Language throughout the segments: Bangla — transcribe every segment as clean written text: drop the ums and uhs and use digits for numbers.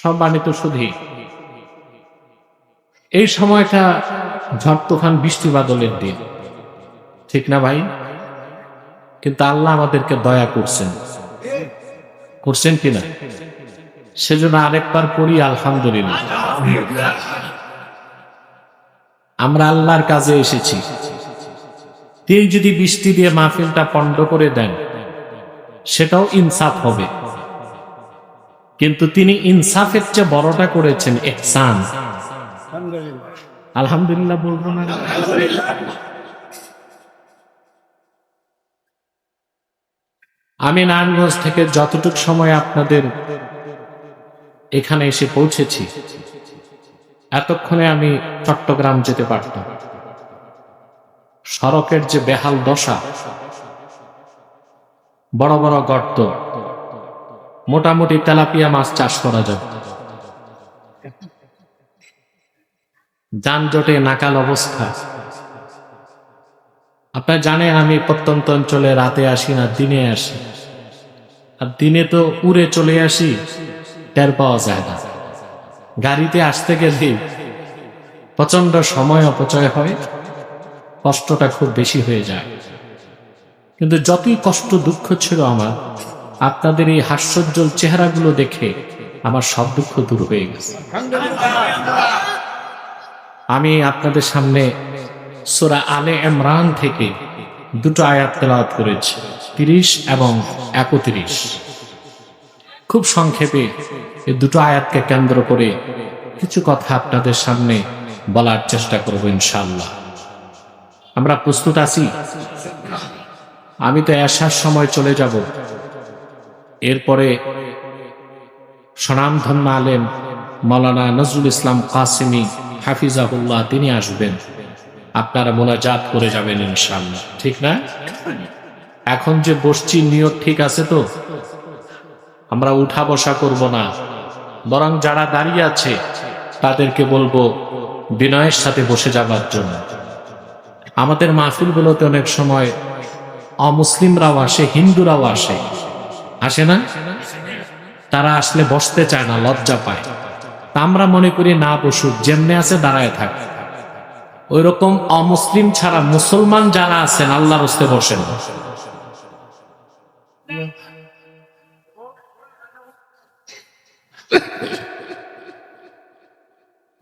সম্মানিত সুধী, এই সময়টা ঝড় তুফান বৃষ্টি বাদলের দিন, ঠিক না ভাই? কিন্তু আল্লাহ আমাদেরকে দয়া করছেন কিনা? সেজন্য আরেকবার পড়ি আলহামদুলিল্লাহ। আমরা আল্লাহর কাজে এসেছি, তিনি যদি বৃষ্টি দিয়ে মাহফিলটা পণ্ড করে দেন সেটাও ইনসাফ হবে, কিন্তু তিনি ইনসাফের চেয়ে বড়টা করেছেন ইহসান। আলহামদুলিল্লাহ বলবো না? আমি নারায়ণগঞ্জ থেকে যতটুক সময় আপনাদের এখানে এসে পৌঁছেছি, এতক্ষণে আমি চট্টগ্রাম যেতে পারতাম। সড়কের যে বেহাল দশা, বড় বড় গর্ত, মোটামুটি তেলাপিয়া মাছ চাষ করা যায়, যানজটে নাকাল অবস্থা। আপনারা জানেন আমি প্রত্যন্ত অঞ্চলে রাতে আসি না, দিনে আসি। আর দিনে তো উড়ে চলে আসি, টের পাওয়া যায় না। গাড়িতে আসতে গেলে প্রচন্ড সময় অপচয় হয়, কষ্টটা খুব বেশি হয়ে যায়। কিন্তু যতই কষ্ট দুঃখ ছিল আমার, আপনাদের এই হাস্যোজ্জ্বল চেহারাগুলো দেখে আমার সব দুঃখ দূর হয়ে গেছে। আমি আপনাদের সামনে সূরা আলে ইমরান থেকে দুটো আয়াত তেলাওয়াত করেছি, 30 এবং 31। খুব সংক্ষেপে এই দুটো আয়াতকে কেন্দ্র করে কিছু কথা আপনাদের সামনে বলার চেষ্টা করব ইনশাআল্লাহ। আমরা প্রস্তুত আছি? আমি তো এশার সময় চলে যাব, এরপরে স্বনামধন্য আলেম মাওলানা নজরুল ইসলাম কাসেমী হাফিজাহুল্লাহ তিনি আসবেন, আপনারা মোনাজাত করে যাবেন ইনশাআল্লাহ, ঠিক না? এখন যে বসছি নিয়ত ঠিক আছে তো? আমরা উঠা বসা করব না, বরং যারা দাঁড়িয়ে আছে তাদেরকে বলবো বিনয়ের সাথে বসে যাবার জন্য। আমাদের মাহফিলগুলোতে অনেক সময় অমুসলিমরাও আসে, হিন্দুরাও আসে না? তারা আসলে বসতে চায় না, লজ্জা পায়। তা আমরা মনে করি না বসুক, যেমনে আছে দাঁড়ায় থাক। ওই রকম অমুসলিম ছাড়া মুসলমান যারা আছেন আল্লাহর হস্তে বসেন।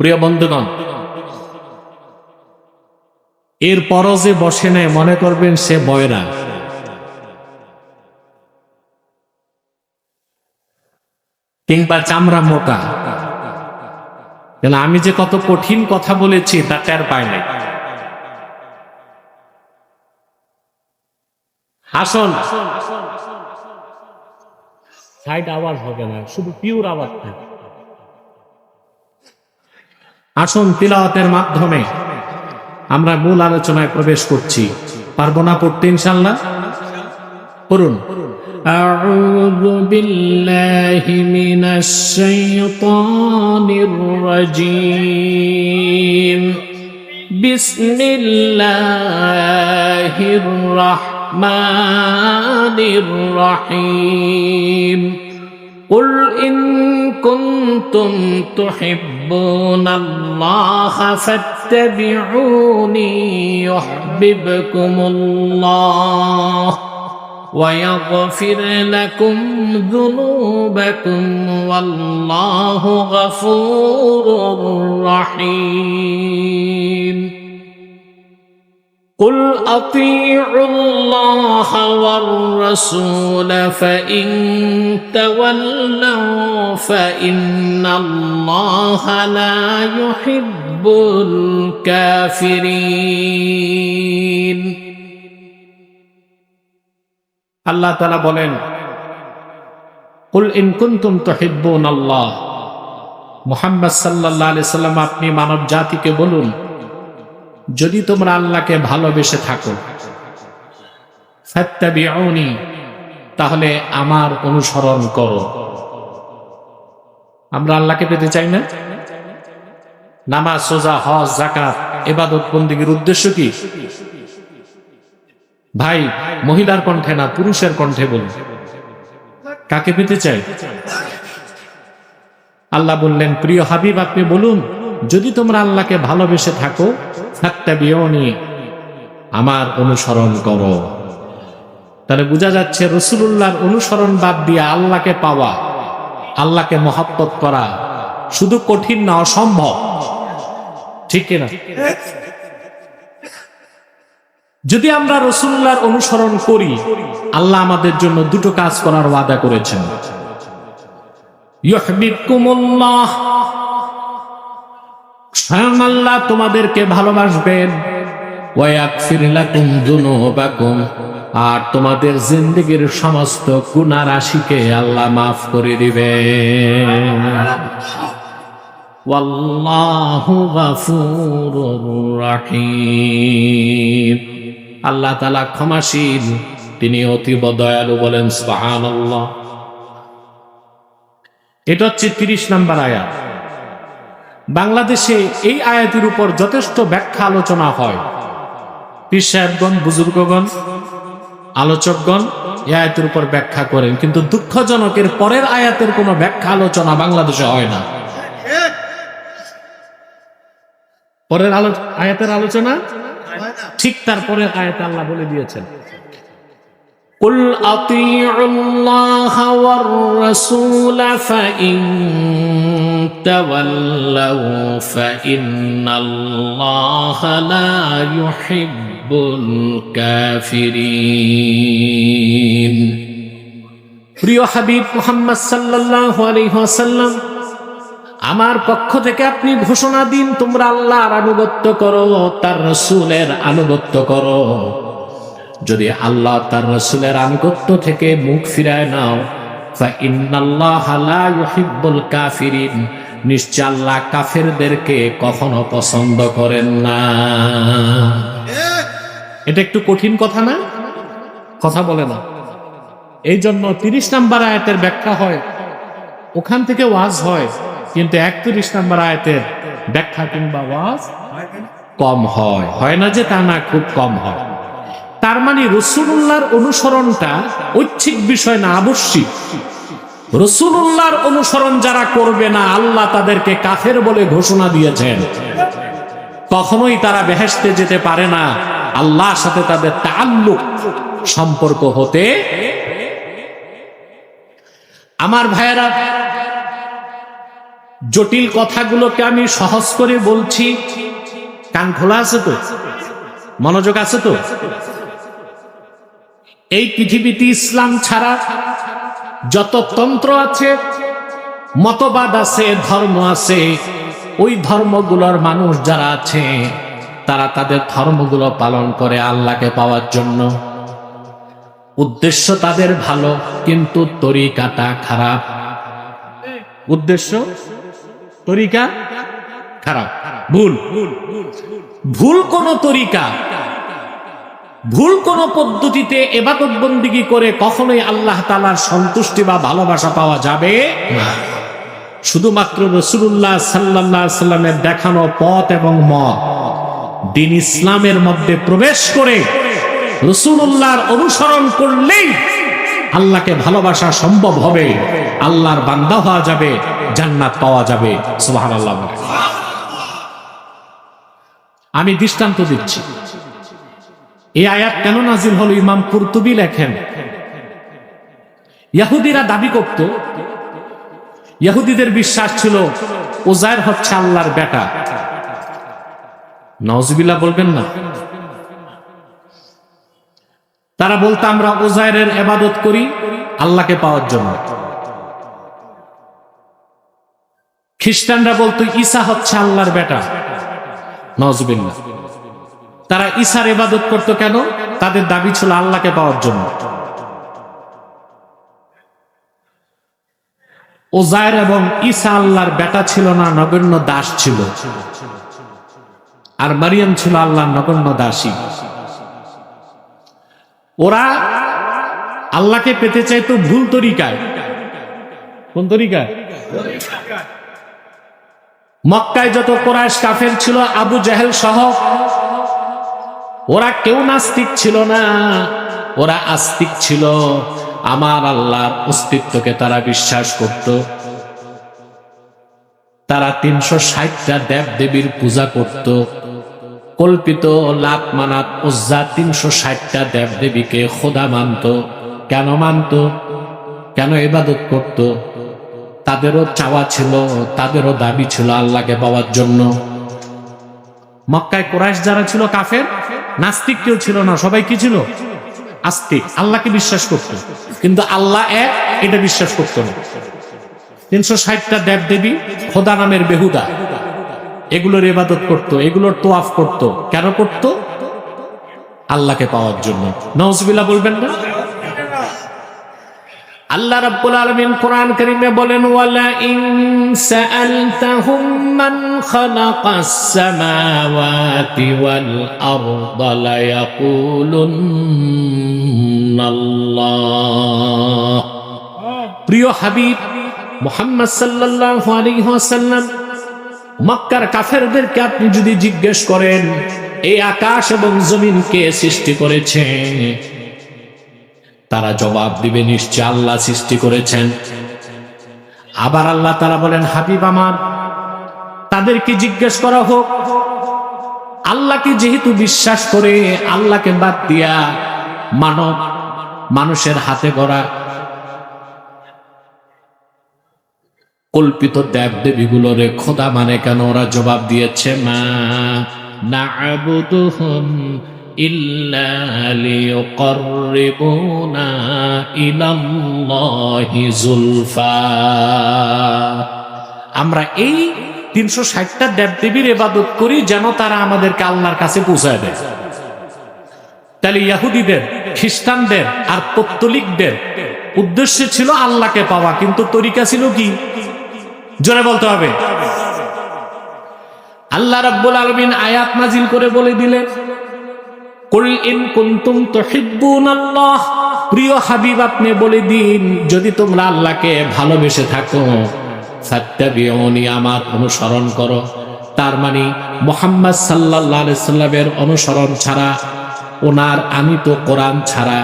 প্রিয় বন্ধুগণ, এরপরও যে বসে নেয় মনে করবেন সে বয়রা। কিংবা চামড়া মোটা। আমি যে কত কঠিন কথা বলেছি তা টের পায় নাই। আসুন, সাইড আওয়াজ হবে না, শুধু পিওর আওয়াজ থাকে। আসুন, তিলাওয়াতের মাধ্যমে আমরা মূল আলোচনায় প্রবেশ করছি। পারবো না পড়তে ইনশাআল্লাহ? পড়ুন। আউযু বিল্লাহি মিনাশ শাইতানির রাজীম। বিসমিল্লাহির রাহমানির রহিম। قل إن كنتم تحبون الله فاتبعوني يحببكم الله ويغفر لكم ذنوبكم والله غفور رحيم قل أطيعوا الله والرسول فإن تولوا فإن الله لا يحب الكافرين আল্লাহ তাআলা বলেন, কুল ইন কুনতুম তুহিব্বুনাল্লাহ, মুহাম্মদ সাল্লাল্লাহু আলাইহি সাল্লাম আপনি মানব জাতিকে বলুন, যদি তোমরা আল্লাহকে ভালোবেসে থাকো, ফাত্তাবিউনি, তাহলে আমার অনুসরণ করো। আমরা আল্লাহকে পেতে চাই না? নামাজ, রোজা, হজ, যাকাত, ইবাদত বন্দেগীর উদ্দেশ্য কি? ভাই, মহিলার কণ্ঠে না, পুরুষের কণ্ঠে বলুন, কাকে পেতে চাই? আল্লাহ বললেন, প্রিয় হাবিব আপনি বলুন, যদি তোমরা আল্লাহকে ভালোবেসে থাকো ফাত্তাবিউনি, আমার অনুসরণ করো। তাহলে বোঝা যাচ্ছে রাসূলুল্লাহর অনুসরণ বাদ দিয়ে আল্লাহকে পাওয়া, আল্লাহকে মহব্বত করা শুধু কঠিন না, অসম্ভব। ঠিক কিনা? যদি আমরা রাসূলুল্লাহর অনুসরণ করি, আল্লাহ আমাদের জন্য দুটো কাজ করার ওয়াদা করেছেন। ইউহিব্বুকুমুল্লাহ, স্বয়ং আল্লাহ তোমাদেরকে ভালোবাসবেন। ওয়া ইয়াগফির লাকুম যুনুবাকুম, আর তোমাদের জিন্দেগীর সমস্ত গুনাহ রাশিকে আল্লাহ মাফ করে দিবেন। ওয়াল্লাহু গফুরুর রহিম, আল্লাহ তাআলা ক্ষমাশীল, তিনি অতীব দয়ালু। বলেন সুবহানাল্লাহ। এটা হচ্ছে 30 নম্বর আয়াত। বাংলাদেশে এই আয়াতের উপর যথেষ্ট ব্যাখ্যা আলোচনা হয়। পীর সাহেবগণ, বুজুর্গগণ, আলোচকগণ এই আয়াতের উপর ব্যাখ্যা করেন, কিন্তু দুঃখজনকের পরের আয়াতের কোনো ব্যাখ্যা আলোচনা বাংলাদেশে হয় না। পরের আয়াতের আলোচনা ঠিক তারপরে আয়াতে আল্লাহ বলে দিয়েছেন, কুল আতিউল্লাহ ওয়ার রাসূল ফাইন তাওয়াল্লাউ ফাইন্নাল্লাহা লা ইউহিব্বুল কাফিরিন। প্রিয় হাবিব মুহাম্মদ সাল্লাল্লাহু আলাইহি ওয়াসাল্লাম, আমার পক্ষ থেকে আপনি ঘোষণা দিন, তোমরা আল্লাহর আনুগত্য করো, তার রাসূলের আনুগত্য করো। যদি আল্লাহ তার রাসূলের আনুগত্য থেকে মুখ ফিরায় নাও, ফাইন্নাল্লাহা লা ইউহিব্বুল কাফিরিন, নিশ্চয় আল্লাহ কাফেরদেরকে কখনো পছন্দ করেন না। এটা একটু কঠিন কথা না? কথা বলে না। এই জন্য 30 নম্বর আয়াতের ব্যাখ্যা হয়, ওখান থেকে ওয়াজ হয়, কিন্তু 31 নম্বর আয়াতের ব্যাখ্যা কিংবা ওয়াজ কম হয়। হয় না যে তা না, খুব কম হয়। তার মানে রাসূলুল্লাহর অনুসরণটা ঐচ্ছিক বিষয় না, আবশ্যিক। রাসূলুল্লাহর অনুসরণ যারা করবে না, আল্লাহ তাদেরকে কাফের বলে ঘোষণা দিয়েছেন। কখনোই তারা বেহেশতে যেতে পারে না, আল্লাহর সাথে তাদের তাআল্লুক, সম্পর্ক হতে। আমার ভাইয়েরা, জটিল কথাগুলোকে আমি সহজ করে বলছি, কান খোলা আছে তো? মনোযোগ আছে তো? এই পৃথিবীতে ইসলাম ছাড়া যত তন্ত্র আছে, মতবাদ আছে, ধর্ম আছে, ওই ধর্মগুলোর মানুষ যারা আছে, তারা তাদের ধর্মগুলো পালন করে আল্লাহকে পাওয়ার জন্য। উদ্দেশ্য তাদের ভালো, কিন্তু তরিকাটা খারাপ। উদ্দেশ্য, তরিকা খারাপ, ভুল। ভুল কোন তরিকা, ভুল কোন পদ্ধতিতে ইবাদত বন্দেগী করে কখনোই আল্লাহ তাআলার সন্তুষ্টি বা ভালোবাসা পাওয়া যাবে না। শুধুমাত্র রাসূলুল্লাহ সাল্লাল্লাহু আলাইহি সাল্লামের দেখানো পথ এবং মত, দ্বীন ইসলামের মধ্যে প্রবেশ করে রাসূলুল্লাহর অনুসরণ করলেই আল্লাহকে ভালোবাসা সম্ভব হবে, আল্লাহর বান্দা হওয়া যাবে, জান্নাত পাওয়া যাবে। সুবহানাল্লাহ। আমি দৃষ্টান্ত দিচ্ছি। এই আয়াত কেন নাজিল হলো, ইমাম কুরতুবী লেখেন, ইহুদিরা দাবি করত, ইহুদিদের বিশ্বাস ছিল উজাইর হচ্ছে আল্লাহর বেটা। নাউজুবিল্লাহ বলবেন না? তারা বলতো আমরা উজাইরের ইবাদত করি আল্লাহকে পাওয়ার জন্য। খ্রিস্টানরা বলতো ঈসা হচ্ছে আল্লাহর বেটা। নাউজুবিল্লাহ। তারা ঈসার ইবাদত করত কেন? তাদের দাবি ছিল আল্লাহকে পাওয়ার জন্য। উজাইর এবং ঈসা আল্লাহর বেটা ছিল না, নগণ্য দাস ছিল। আর মারিয়াম ছিল আল্লাহর নগণ্য দাসী। ওরা আল্লাহকে পেতে চাইতো ভুল তরিকায়। কোন তরিকায়? মক্কায় যত কুরাইশ কাফের ছিল, আবু জেহেল সহ, ওরা কেউ নাস্তিক ছিল না, ওরা আস্তিক ছিল। আমার আল্লাহর অস্তিত্বকে তারা বিশ্বাস করত। তারা 360টা দেব দেবীর পূজা করত। কল্পিত লাত মানাত উজ্জা 360টা দেব দেবীকে খোদা মানত। কেন মানত? কেন ইবাদত করত? তাদেরও চাওয়া ছিল, তাদেরও দাবি ছিল আল্লাহকে পাওয়ার জন্য। মক্কায় কুরাইশ যারা ছিল কাফের, নাস্তিক কেউ ছিল না, সবাই কি ছিল? আস্তিক। আল্লাহকে বিশ্বাস করত, কিন্তু আল্লাহ এক এটা বিশ্বাস করত না। 360টা দেব দেবী খোদা নামের বেহুদা, এগুলোর ইবাদত করত, এগুলোর তোয়াফ করত। কেন করত? আল্লাহকে পাওয়ার জন্য। নাউজুবিল্লাহ বলবেন না? আল্লাহ রাব্বুল আলামিন কোরআন কারীমে বলেন, ওয়ালা ইন সাআলতাহুম মান খালাকাস সামাওয়াতি ওয়াল আরদা লা ইয়াকুলুন্নাল্লাহ। প্রিয় হাবিব মুহাম্মদ সাল্লাল্লাহু আলাইহি ওয়াসাল্লাম, মক্কার কাফেরদেরকে আপনি যদি জিজ্ঞেস করেন এই আকাশ এবং জমিন কে সৃষ্টি করেছে, তারা জবাব দিবে নিশ্চয় আল্লাহ সৃষ্টি করেছেন। আবার আল্লাহ তাআলা বলেন, হাবিব আমার, তাদেরকে জিজ্ঞেস করা হোক, আল্লাহকে যেহেতু বিশ্বাস করে আল্লাহকে বাদ দিয়া মানুষের হাতে গড়া কল্পিত দেব দেবীগুলোরে খোদা মানে কেন? ওরা জবাব দিয়েছে, মা না'বুদুহুম ইল্লা লিয়ুকাররিবুনা ইলাল্লাহি যুলফা। আমরা এই 360টা দেব দেবীর ইবাদত করি যেন তারা আমাদেরকে আল্লাহর কাছে পৌঁছায় দেয়। তাহলে ইহুদিদের, খ্রিস্টানদের আর পৌত্তলিকদের উদ্দেশ্য ছিল আল্লাহকে পাওয়া, কিন্তু তরিকা ছিল কি? জোরে বলতে হবে। আল্লাহ রাব্বুল আলামিন আয়াত নাজিল করে বলে দিলেন, কুল ইন কুনতুম তুহিব্বুনাল্লাহ, প্রিয় হাবিব আপনি বলে দিন, যদি তোমরা আল্লাহকে ভালোবেসে থাকো, ফাত্তাবিউনি, আমার অনুসরণ করো। তার মানে মুহাম্মদ সাল্লাল্লাহু আলাইহি সাল্লামের অনুসরণ ছাড়া, ওনার আনিত কোরআন ছাড়া,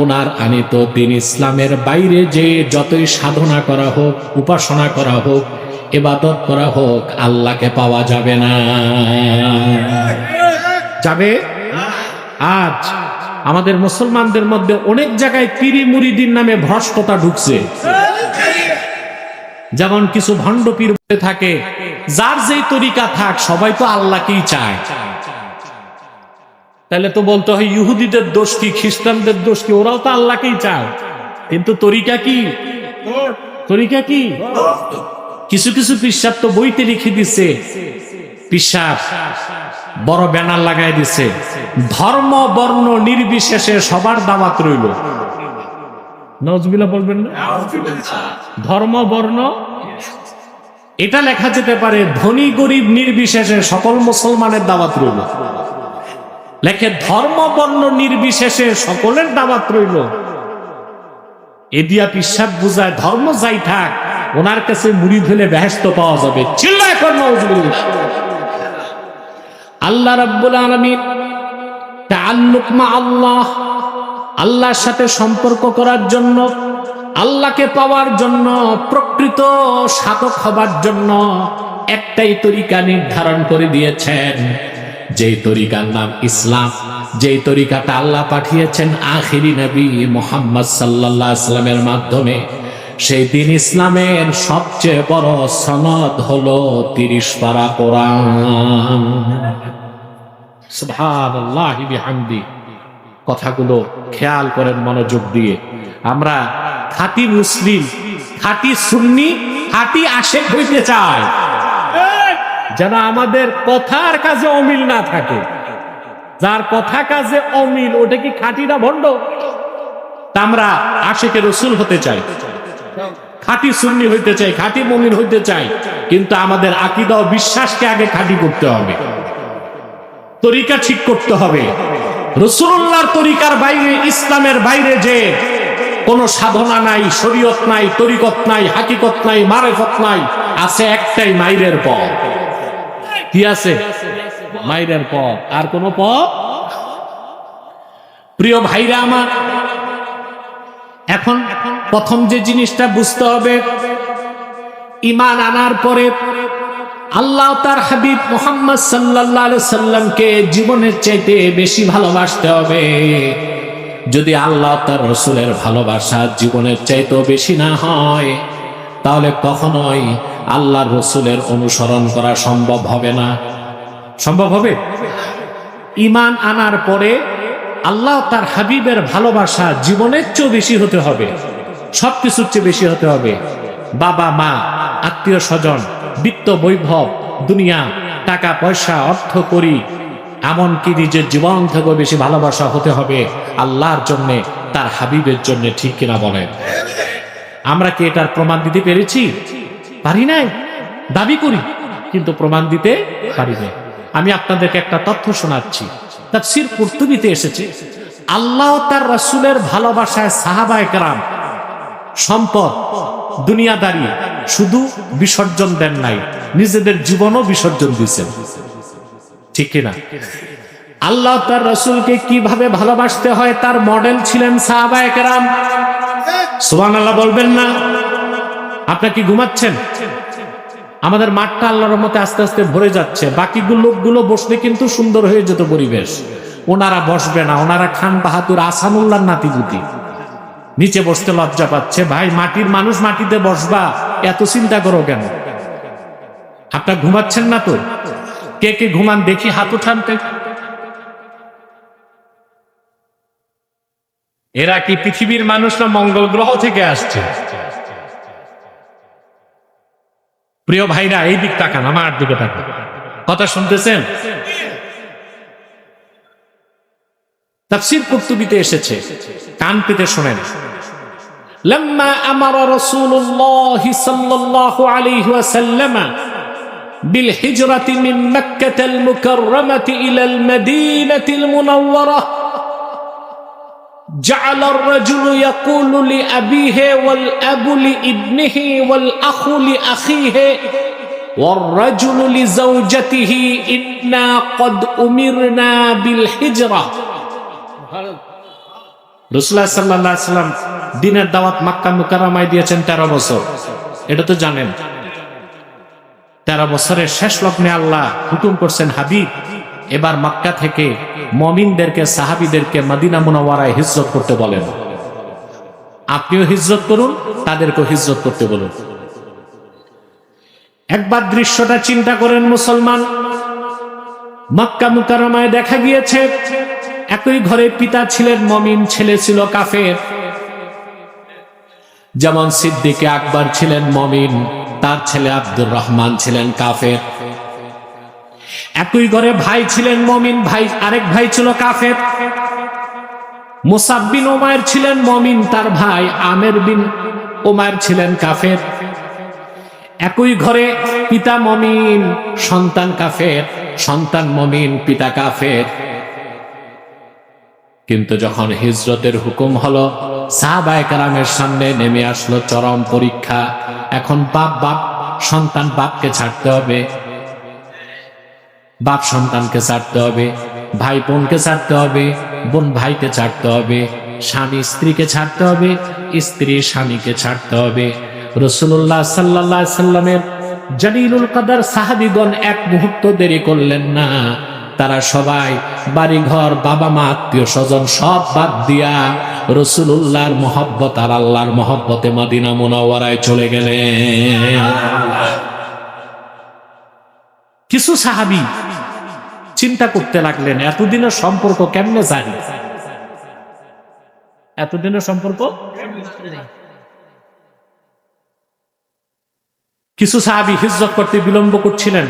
ওনার আনিত দিন ইসলামের বাইরে যে যতই সাধনা করা হোক, উপাসনা করা হোক, ইবাদত করা হোক, আল্লাহকে পাওয়া যাবে না। যাবে? আজ আমাদের মুসলমানদের মধ্যে অনেক জায়গায় পীরি মুরিদিন নামে ভ্রষ্টতা ঢুকছে। যেমন কিছু ভণ্ড পীর বলে থাকে, যার যেই তরিকা থাক সবাই তো আল্লাহকেই চায়। তাহলে তো বলতে হয় ইহুদিদের দোষ কি, খ্রিস্টানদের দোষ কি? ওরাও তো আল্লাহকেই চায়, কিন্তু তরিকা কি? তরিকা কি? কিছু কিছু পিসাব তো বইতে লিখে দিছে, পিসাব বড় ব্যানার লাগাই দিছে, ধর্ম বর্ণ নির্বিশেষে সবার দাওয়াত রইল। নাউজুবিল্লাহ বলবেন না? ধর্ম বর্ণ এটা লেখা যেতে পারে, ধনী গরিব নির্বিশেষে সকল মুসলমানের দাওয়াত রইল। লেখে ধর্ম বর্ণ নির্বিশেষে সকলের দাওয়াত রইল। এ দিয়া পিসাব বুঝায় ধর্ম যাই থাক, ওনার কাছে মুরিদ হলে বেহেশত পাওয়া যাবে। চিল্লায় কর নাউজুবিল্লাহ। আল্লাহ রাব্বুল আলামিন তাআল্লুক মা আল্লাহ, আল্লাহর সাথে সম্পর্ক করার জন্য, আল্লাহকে পাওয়ার জন্য, প্রকৃত সাধক হবার জন্য একটাই তরিকা নির্ধারণ করে দিয়েছেন, যেই তরিকার নাম ইসলাম, যেই তরিকাটা আল্লাহ পাঠিয়েছেন আখিরি নবী মুহাম্মদ সাল্লাল্লাহু আলাইহি ওয়াসাল্লামের মাধ্যমে। সেই দিন ইসলামের সবচেয়ে বড় সনদ হলো 30 পারা কোরআন। সুবহানাল্লাহি বিহামদি। কথাগুলো খেয়াল করেন মনোযোগ দিয়ে। আমরা খাঁটি মুসলিম, খাঁটি সুন্নি, খাঁটি আশেক হইতে চাই, যেন আমাদের কথার কাজে অমিল না থাকে। যার কথা কাজে অমিল, ওটা কি খাঁটি না ভণ্ড? তা আমরা আশেকে রসুল হতে চাই, খাঁটি সুন্নি হইতে চাই, খাঁটি মুমিন হইতে চাই, কিন্তু আমাদের আকীদা ও বিশ্বাসকে আগে খাঁটি করতে হবে, তরিকা ঠিক করতে হবে। রাসূলুল্লাহর তরিকার বাইরে, ইসলামের বাইরে যে কোনো সাধনা নাই, শরীয়ত নাই, তরিকত নাই, হাকিকত নাই, মারেফত নাই, আছে একটাই মাইরের পথ। কি আছে? মাইরের পথ, আর কোন পথ। প্রিয় ভাইরা আমার, এখন প্রথম যে জিনিসটা বুঝতে হবে, ঈমান আনার পরে আল্লাহ তার হাবিব মুহাম্মদ সাল্লাল্লাহু আলাইহি সাল্লামকে জীবনের চাইতে বেশি ভালোবাসতে হবে। যদি আল্লাহ তার রসুলের ভালোবাসা জীবনের চাইতেও বেশি না হয়, তাহলে কখনোই আল্লাহর রসুলের অনুসরণ করা সম্ভব হবে না। সম্ভব হবে? ঈমান আনার পরে আল্লাহ তার হাবিবের ভালোবাসা জীবনের চেয়েও বেশি হতে হবে, সবকিছুর চেয়ে বেশি হতে হবে। বাবা মা, আত্মীয় স্বজন, বিত্ত বৈভব, দুনিয়া, টাকা পয়সা, অর্থ করি, এমনকি নিজের জীবন থেকেও বেশি ভালোবাসা হতে হবে আল্লাহর জন্য, তার হাবিবের জন্য। ঠিক কিনা বলেন? আমরা কি এটার প্রমাণ দিতে পেরেছি? পারি নাই। দাবি করি কিন্তু প্রমাণ দিতে পারি নাই। আমি আপনাদেরকে একটা তথ্য শোনাচ্ছি, তাফসীর কুরতুবীতে এসেছে, আল্লাহ তার রাসূলের ভালোবাসায় সাহাবায়ে কেরাম সম্পদ, দুনিয়াদারি শুধু বিসর্জন দেন নাই, নিজেদের জীবনও বিসর্জন দিয়েছেন। ঠিক কিনা? আল্লাহ তার রাসূলকে কিভাবে ভালোবাসতে হয় তার মডেল ছিলেন সাহাবায়ে কেরাম। সুবহানাল্লাহ বলবেন না? আপনারা কি ঘুমাচ্ছেন? আমাদের মাঠটা আল্লাহর রহমতে আস্তে আস্তে ভরে যাচ্ছে। বাকি লোকগুলো বসলে কিন্তু সুন্দর হয়ে যেত পরিবেশ। ওনারা বসবে না, ওনারা খান বাহাদুর আসানুল্লাহর নাতিপুতি। নিচে বসতে লজ্জা পাচ্ছে। ভাই, মাটির মানুষ, মাটিতে বসবা, এত চিন্তা করো কেন? আপনারা ঘুমাচ্ছেন না তো? কে কে ঘুমান দেখি, হাত উঠান। এরা কি পৃথিবীর মানুষ না মঙ্গল গ্রহ থেকে আসছে? প্রিয় ভাইরা, এই দিক তাকান, আমার দিকে তাকান। কথা শুনতেছেন? তাফসীর কুরতুবীতে এসেছে, কান পেতে শোনেন। লাম্মা আমারা রাসূলুল্লাহ সাল্লাল্লাহু আলাইহি ওয়াসাল্লাম বিল হিজরাতি মিন মক্কাতিল মুকাররামাতি ইলাল মদিনাতিল মুনাওয়ারাহ جعل الرجل يقول لأبيه والأب لابنه والأخ لأخيه والرجل لزوجته إنا قد أمرنا بالهجرة। রাসূলুল্লাহ সাল্লাল্লাহু আলাইহি ওয়াসাল্লাম দ্বীনের দাওয়াত মক্কা মুকাররমায় দিয়েছেন 13 বছর। এটা তো জানেন। 13 বছরের শেষ লগ্নে আল্লাহ হুকুম করছেন, হাবিব এবার মক্কা থেকে মুমিনদেরকে, সাহাবীদেরকে মদিনা মুনাওয়ারায় হিজরত করতে বলেন। আপনিও হিজরত করুন, তাদেরকেও হিজরত করতে বলুন। একবার দৃশ্যটা চিন্তা করেন মুসলমান। মক্কা মুকাররমায় দেখা গিয়েছে একই ঘরে পিতা ছিলেন মুমিন, ছেলে ছিল কাফের। যেমন সিদ্দিকে আকবর ছিলেন মুমিন, তার ছেলে আব্দুর রহমান ছিলেন কাফের। একই ঘরে ভাই ছিলেন মুমিন, ভাই আরেক ভাই ছিল কাফের। মুসাব বিন উমাইর ছিলেন মুমিন, তার ভাই আমের বিন উমাইর ছিলেন কাফের। একই ঘরে পিতা মুমিন, সন্তান কাফের, সন্তান মুমিন, পিতা কাফের। কিন্তু যখন হিজরতের হুকুম হলো, সাহাবায়ে কেরামের সামনে নেমে আসলো চরম পরীক্ষা। এখন বাপ সন্তান বাপকে ছাড়তে হবে, বাপ সন্তানকে ছাড়তে হবে, ভাই বোনকে ছাড়তে হবে, বোন ভাইকে ছাড়তে হবে, স্বামী স্ত্রীকে ছাড়তে হবে, স্ত্রী স্বামীকে ছাড়তে হবে। রাসূলুল্লাহ সাল্লাল্লাহু আলাইহি সাল্লামের জলিলুল কদর সাহাবীগণ এক মুহূর্ত দেরি করলেন না। তারা সবাই বাড়িঘর, বাবা মা, আত্মীয় স্বজন সব বাদ দিয়া রাসূলুল্লাহর মহব্বত আর আল্লাহর মহব্বতে মদিনা মুনাওয়ারায় চলে গেলেন। কিছু সাহাবী চিন্তা করতে লাগলেন, এতদিনের সম্পর্ক কেমনে জানি, এতদিনের সম্পর্ক। কিছু সাহাবী হিজরত করতে বিলম্ব করছিলেন।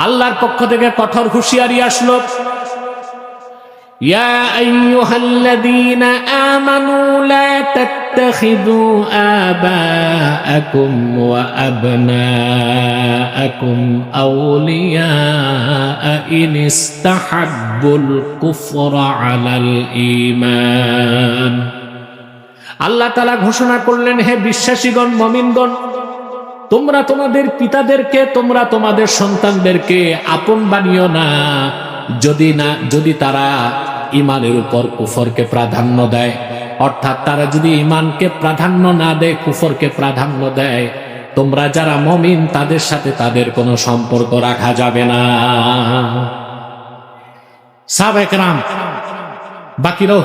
আল্লাহর পক্ষ থেকে কঠোর হুঁশিয়ারি আসলো, ইয়া আইয়ুহাল্লাযীনা আমানু লা তাত্তাখিযু আবাআকুম ওয়া আবনাআকুম আউলিয়া ইন ইসতাহাব্বুল কুফরা আলাল ঈমান। আল্লাহ তাআলা ঘোষণা করলেন, হে বিশ্বাসীগণ, মুমিনগণ, তোমরা তোমাদের পিতাদেরকে, তোমরা তোমাদের সন্তানদেরকে আপন বানিও না, যদি তারা ঈমানের উপর কুফরকে প্রাধান্য দেয়। অর্থাৎ তারা যদি ঈমানকে প্রাধান্য না দেয়, কুফরকে প্রাধান্য দেয়, তোমরা যারা মুমিন তাদের সাথে তাদের কোনো সম্পর্ক রাখা যাবে না। সাহাবায়ে কেরাম বাকিরাও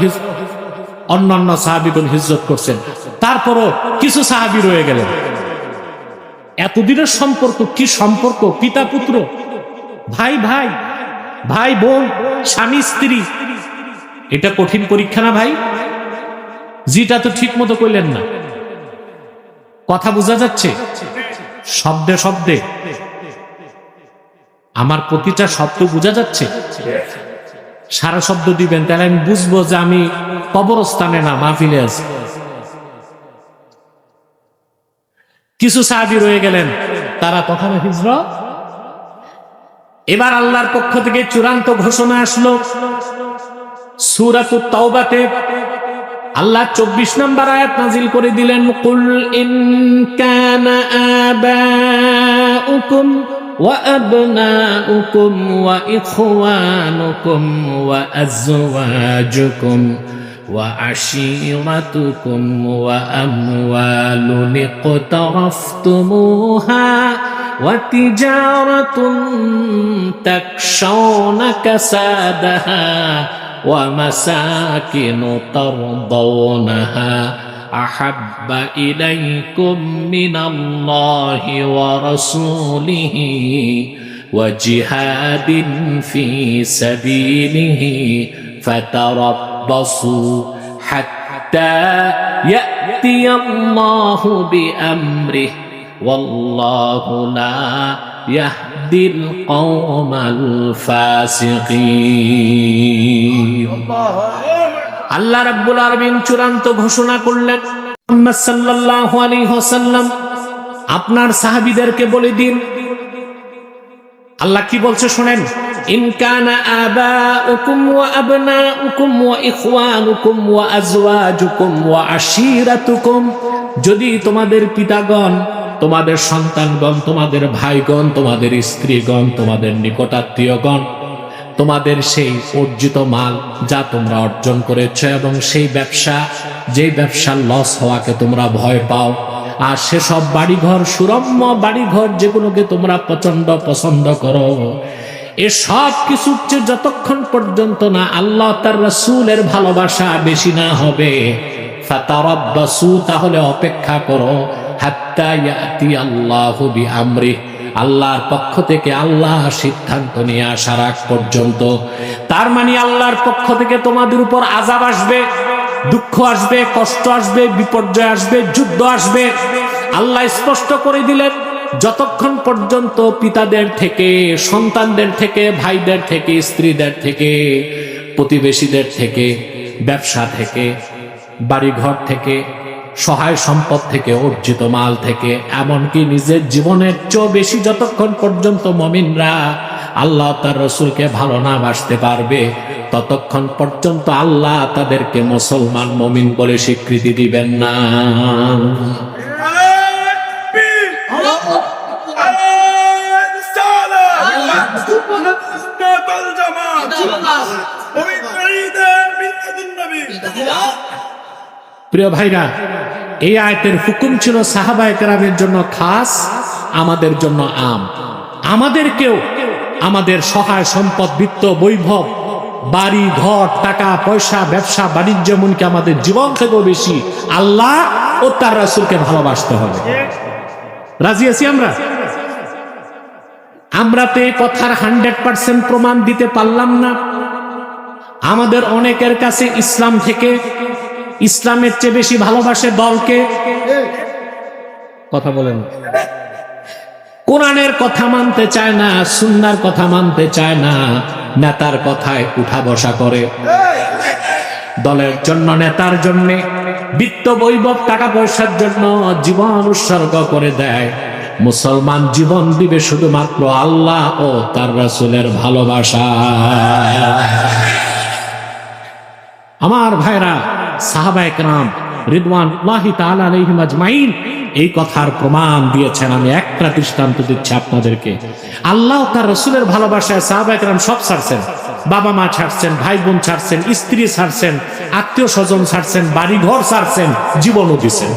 অন্যান্য সাহাবীগণ হিজরত করছেন, তারপরও কিছু সাহাবী রয়ে গেলেন। এতদিনের সম্পর্ক, কি সম্পর্ক, পিতা পুত্র, ভাই ভাই, ভাই বোন, স্বামী স্ত্রী, এটা কঠিন পরীক্ষা না ভাই? জিটা তো ঠিক মতো করলেন না। কথা বোঝা যাচ্ছে? শব্দে শব্দে আমার প্রতিটা শব্দ বোঝা যাচ্ছে? সারা শব্দ দিবেন, তাহলে আমি বুঝবো যে আমি কবরস্থানে না, মাহফিলে আছি। কিছু সাহাবী রয়ে গেলেন, তারা তখন হিজরত। এবার আল্লাহর পক্ষ থেকে চূড়ান্ত ঘোষণা আসলো সূরাতুত তাওবাতে। আল্লাহ 24 নম্বর আয়াত নাজিল করে দিলেন, কুল ইন কানা আবাউকুম ওয়া আবনাউকুম ওয়া ইখওয়ানুকুম ওয়া আজওয়াজুকুম ওয়া আশীরাতুকুম ওয়া আমওয়ালুন ইকতারাফতুমুহা ওয়া তিজারাতুন তাকশাউনা কাসাদাহা ওয়া মাসাকিনু তারদাউনাহা আহাব্বা ইলাইকুম মিনাল্লাহি ওয়া রাসূলিহি ওয়া জিহাদিন ফি সাবিলিহি ফাতারাব্বাসু হাত্তা ইয়াতিয়াল্লাহু বিআমরিহি ওয়াল্লাহু লা ইয়াহদিল কওমাল ফাসিকিন। আল্লাহ রাব্বুল আলামিন চূড়ান্ত ঘোষণা করলেন, মুহাম্মদ সাল্লাল্লাহু আলাইহি ওয়াসাল্লাম আপনার সাহাবীদেরকে বলে দিন। আল্লাহ কি বলছে শুনেন, ইন কানা আবাউকুম ওয়া আবনাউকুম ওয়া ইখওয়ানুকুম ওয়া আজওয়াজুকুম ওয়া আশীরাতুকুম, যদি তোমাদের পিতাগণ, তোমাদের সন্তানগণ, তোমাদের ভাইগণ, তোমাদের স্ত্রীগণ, তোমাদের নিকটাত্মীয়গণ, তোমাদের সেই অর্জিত মাল যা তোমরা অর্জন করেছ এবং সেই ব্যবসা, যেই ব্যবসার লস হওয়াকে তোমরা ভয় পাও, আর সেসব বাড়িঘর, সুরম্য বাড়িঘর যেগুলোকে তোমরা প্রচন্ড পছন্দ করো, এ সব কিছু যতক্ষণ পর্যন্ত না আল্লাহ তার রাসূলের ভালোবাসা বেশি না হবে, ফাতারাব্বাসু, তাহলে অপেক্ষা করো, হাত্তা ইয়াতি আল্লাহু বিআমরিহি, আল্লাহর পক্ষ থেকে আল্লাহ সিদ্ধান্ত নিয়ে আসার আগ পর্যন্ত। তার মানে আল্লাহর পক্ষ থেকে তোমাদের উপর আযাব আসবে, দুঃখ আসবে, কষ্ট আসবে, বিপর্যয় আসবে, যুদ্ধ আসবে। আল্লাহ স্পষ্ট করে দিলেন, যতক্ষণ পর্যন্ত পিতাদের থেকে, সন্তানদের থেকে, ভাইদের থেকে, স্ত্রীদের থেকে, প্রতিবেশীদের থেকে, ব্যবসা থেকে, বাড়িঘর থেকে, সহায় সম্পদ থেকে, অর্জিত মাল থেকে, এমনকি নিজের জীবনের চেয়ে বেশি যতক্ষণ পর্যন্ত মুমিনরা আল্লাহ তার রাসূলকে ভালো না বাসতে পারবে, ততক্ষণ পর্যন্ত আল্লাহ তাদেরকে মুসলমান মুমিন বলে স্বীকৃতি দিবেন না। প্রিয় ভাইরা, এই আয়াতের হুকুম ছিল সাহাবায়ে কেরামের জন্য খাস, আমাদের জন্য আম। আমাদেরকেও আমাদের সহায় সম্পদ, বিত্ত, বৈভব, বাড়ি ঘর, টাকা পয়সা, ব্যবসা বাণিজ্য, এমনকি আমাদের জীবন থেকেও বেশি আল্লাহ ও তার রাসূলকে ভালোবাসতে হবে। রাজি আছি আমরা? আমরা তো এই কথার 100% প্রমাণ দিতে পারলাম না। আমাদের অনেকের কাছে ইসলাম থেকে, ইসলামের চেয়ে বেশি ভালোবাসে দলকে। কথা বলেন, কোরআনের কথা মানতে চায় না, সুন্নাহর কথা মানতে চায় না, নেতার কথায় উঠা বসা করে, দলের জন্য, নেতার জন্য, বিত্ত বৈভব, টাকা পয়সার জন্য জীবন উৎসর্গ করে দেয়। মুসলমান জীবন দিবে শুধুমাত্র আল্লাহ ও তার রাসূলের ভালোবাসা। আমার ভাইরা, সাহাবায়ে কেরাম রিদওয়ানুল্লাহি তাআলা আলাইহিম আজমাইন এই কথার প্রমাণ দিয়েছেন। আমি একটা দৃষ্টান্ত দিচ্ছি আপনাদেরকে। আল্লাহ তার রাসূলের ভালোবাসায় সাহাবায়ে কেরাম সব ছাড়ছেন, বাবা মা ছাড়ছেন, ভাই বোন ছাড়ছেন, স্ত্রী ছাড়ছেন, আত্মীয় স্বজন ছাড়ছেন, বাড়ি ঘর ছাড়ছেন, জীবনও দিচ্ছেন।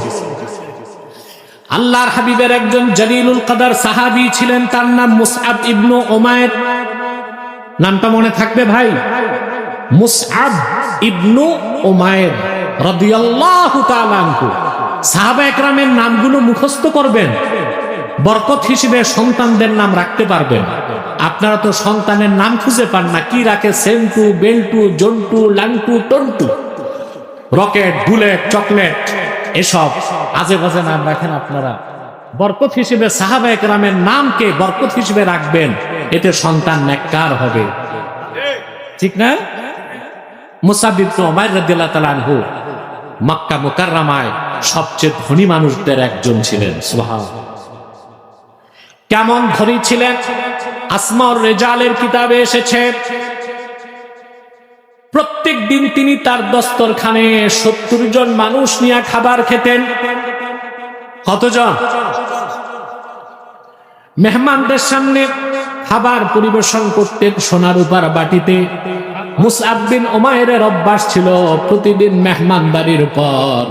আল্লাহর হাবিবের একজন জলিলুল কদর সাহাবী ছিলেন, তার নাম মুসআব ইবনু উমাইর। নামটা মনে থাকবে ভাই, মুসআব ইবনু উমাইর রাদিয়াল্লাহু তাআলা আনহু। সাহাবা একরামের নামগুলো মুখস্থ করবেন, বরকত হিসেবে সন্তানদের নাম রাখতে পারবেন। আপনারা তো সন্তানের নাম খুঁজে পান না, কি রাখে? Sentu, Beltu, Jontu, Lantu, Tontu, rocket, bullet, chocolate, এসব আজে বাজে নাম রাখেন আপনারা। বরকত হিসেবে সাহাবা একরামের নামকে বরকত হিসেবে রাখবেন, এতে সন্তান নেককার হবে, ঠিক না? মুসআব ইবনে উমাইর রাদিয়াল্লাহু তাআলা আনহু মক্কা মুকাররমায় সবচেয়ে ধনী মানুষদের একজন ছিলেন। সুবহানাল্লাহ। কেমন ধনী ছিলেন? আসমাউর রিজালের কিতাবে এসেছে, প্রত্যেক দিন তিনি তার দস্তরখানে 70 জন মানুষ নিয়ে খাবার খেতেন। কতজন? মেহমানদের সামনে খাবার পরিবেশন করতেন সোনার রূপার বাটিতে। মুসআব বিন উমাইরের অভ্যাস ছিল প্রতিদিন মেহমানদারির পর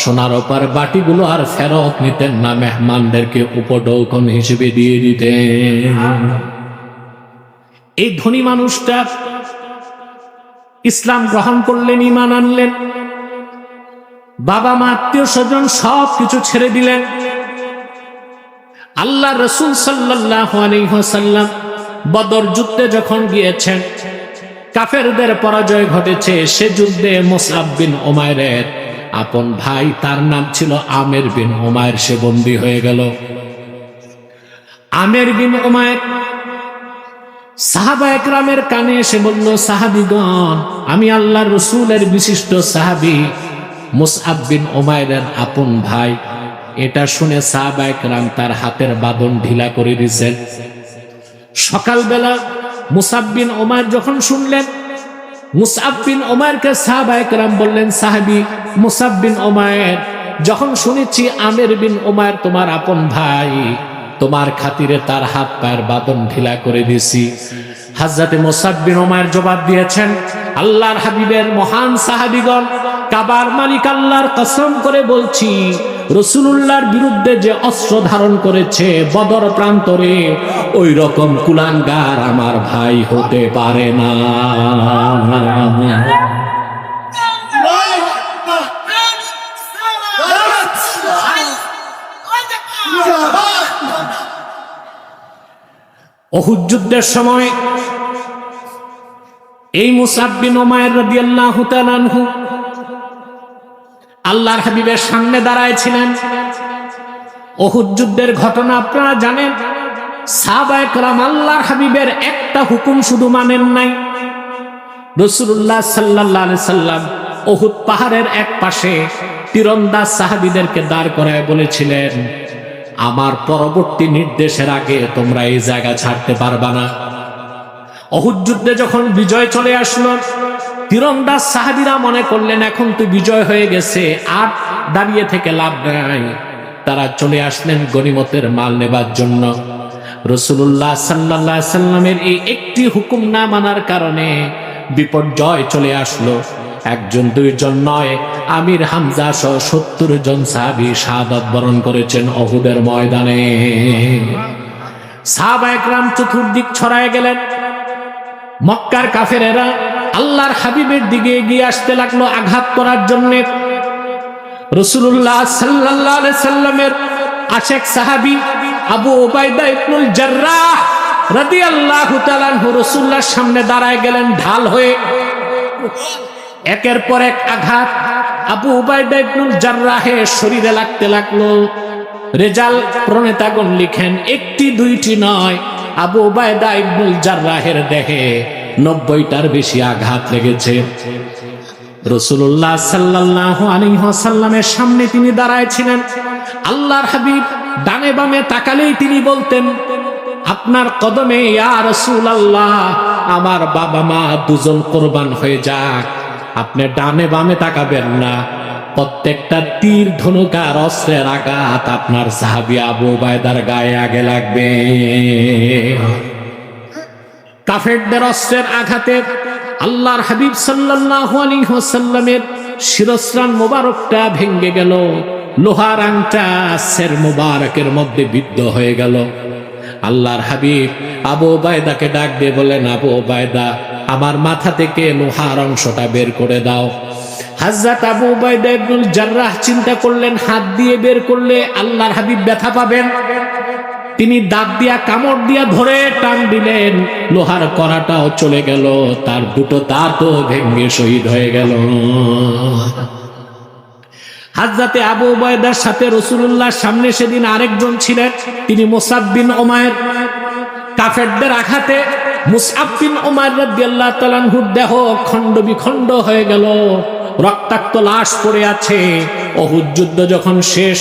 সোনার রূপার বাটিগুলো আর ফেরত নিতেন না, মেহমানদেরকে উপঢৌকন হিসেবে দিয়ে দিতেন। এই ধনী মানুষটা ইসলাম গ্রহণ করলেন, ঈমান আনলেন, বাবা মা আত্মীয় স্বজন সব কিছু ছেড়ে দিলেন। আল্লাহ রাসূল সাল্লাল্লাহু আলাইহি ওয়াসাল্লাম বদর যুদ্ধে যখন গিয়েছেন, কাফেরদের পরাজয় ঘটেছে। সে যুদ্ধে মুসআব বিন উমাইরের আপন ভাই, তার নাম ছিল আমির বিন উমাইর, সে বন্দী হয়ে গেল। আমির বিন উমাইর সাহাবা একরামের কানে এসে বলল, সাহাবীগণ, আমি আল্লাহর রাসূলের বিশিষ্ট সাহাবী মুসআব বিন উমাইরের আপন ভাই। এটা শুনে সাহাবা একরাম তার হাতের বাঁধন ঢিলা করে দিয়েছেন। সকালবেলা মুসআব বিন উমাইর যখন শুনলেন, মুসআব বিন উমাইরকে সাহাবা একরাম বললেন, সাহাবী মুসআব বিন উমাইর, যখন শুনেছি আমির বিন উমাইর তোমার আপন ভাই, তোমার খাতিরে তার হাত পায়ের বাঁধন ঢিলা করে দিয়েছি। হযরতে মুসআব বিন উমাইর জবাব দিয়েছেন, আল্লাহর হাবিবের মহান সাহাবীগণ, কাবার মালিক আল্লাহর কসম করে বলছি, রাসূলুল্লাহর বিরুদ্ধে যে অস্ত্র ধারণ করেছে বদর প্রান্তরে, ওই রকম কুলাঙ্গার আমার ভাই হতে পারে না। উহুদ যুদ্ধের সময় এই মুসআব বিন উমাইর রাদিয়াল্লাহু তাআলা আনহু আল্লাহর হাবিবের সামনে দাঁড়ায় ছিলেন। উহুদ যুদ্ধের ঘটনা আপনারা জানেন। সাহাবায়ে কেরাম আল্লাহর হাবিবের একটা হুকুম শুধু মানেন নাই। রাসূলুল্লাহ সাল্লাল্লাহু আলাইহি সাল্লাম উহুদ পাহাড়ের এক পাশে তীরন্দাজ সাহাবীদেরকে দাঁড় করায় বলেছিলেন, আমার পরবর্তী নির্দেশের আগে তোমরা এই জায়গা ছাড়তে পারবা না। উহুদ যুদ্ধে যখন বিজয় চলে আসলো, তীরন্দাজ সাহাবীরা মনে করলেন এখন তো বিজয় হয়ে গেছে, আর দাঁড়িয়ে থেকে লাভ নাই। তারা চলে আসলেন গনিমতের মাল নেবার জন্য। রাসূলুল্লাহ সাল্লাল্লাহু আলাইহি সাল্লামের এই একটি হুকুম না মানার কারণে বিপর্যয় চলে আসলো। একজন দুইজন নয়, আমির হামজা সহ 70 জন সাহাবী শাহাদাত বরণ করেছেন উহুদের ময়দানে। সাহাবায়ে কেরাম চতুর্দিক ছড়ায় গেলেন। মক্কার কাফেরেরা আল্লাহর হাবিবের দিকে এগিয়ে আসতে লাগলো আঘাত করার জন্য। রাসূলুল্লাহ সাল্লাল্লাহু আলাইহি সাল্লামের আশেক সাহাবী আবু উবাইদা ইবনুল জাররাহ রাদিয়াল্লাহু তাআলা আনহু রাসূলুল্লাহর সামনে দাঁড়ায় গেলেন ঢাল হয়ে। একের পর এক আঘাত আবু উবাইদা ইবনুল জাররাহের শরীরে লাগতে লাগলো। রেজাল প্রণেতাগণ লিখেন, একটি দুইটি নয়, আবু উবাইদা ইবনুল জাররাহের দেহে 90টার বেশি আঘাত লেগেছে। রাসূলুল্লাহ সাল্লাল্লাহু আলাইহি ওয়াসাল্লামের সামনে তিনি দাঁড়ায় ছিলেন। আল্লাহর হাবিব ডানে বামে তাকালেই তিনি বলতেন, আপনার কদমে ইয়া রাসূলুল্লাহ, আমার বাবা মা দুজন কুরবান হয়ে যাক। আপনি ডানে বামে তাকাবেন না, প্রত্যেকটা তীর ধনুক আর অস্ত্রের আঘাত আপনার সাহাবী আবু উবাইদার গায়ে আগে লাগবে। কাফেরদের অস্ত্রের আঘাতে আল্লাহর হাবিব সাল্লাল্লাহু আলাইহি ওয়াসাল্লামের শিরস্ত্রাণ মোবারকটা ভেঙে গেল। লোহার আংটা সের মুবারকের মধ্যে বিদ্ধ হয়ে গেল। আল্লাহর হাবিব আবু উবাইদাকে ডাক দিয়ে বলেন, আবু উবাইদা, আমার মাথা থেকে লোহার অংশটা বের করে দাও। হযরত আবু উবাইদা ইবনুল জাররাহ চিন্তা করলেন, হাত দিয়ে বের করলে আল্লাহর হাবিব ব্যথা পাবেন। তিনি দাঁত দিয়া কামড় দিয়া ধরে টান দিলেন, লোহার কড়াটাও চলে গেল, তার দুটো দাঁতও ভেঙে শহীদ হয়ে গেল। হযরতে আবু উবাইদার সাথে রাসূলুল্লাহর সামনে সেদিন আরেকজন ছিলেন, তিনি মুসআব বিন উমাইর। কাফেরদের আঘাতে মুসআব বিন উমাইর রাদিয়াল্লাহু তাআলা আনহুর দেহ খণ্ড বিখণ্ড হয়ে গেল, রক্তাক্ত লাশ পড়ে আছে। উহুদ যুদ্ধ যখন শেষ,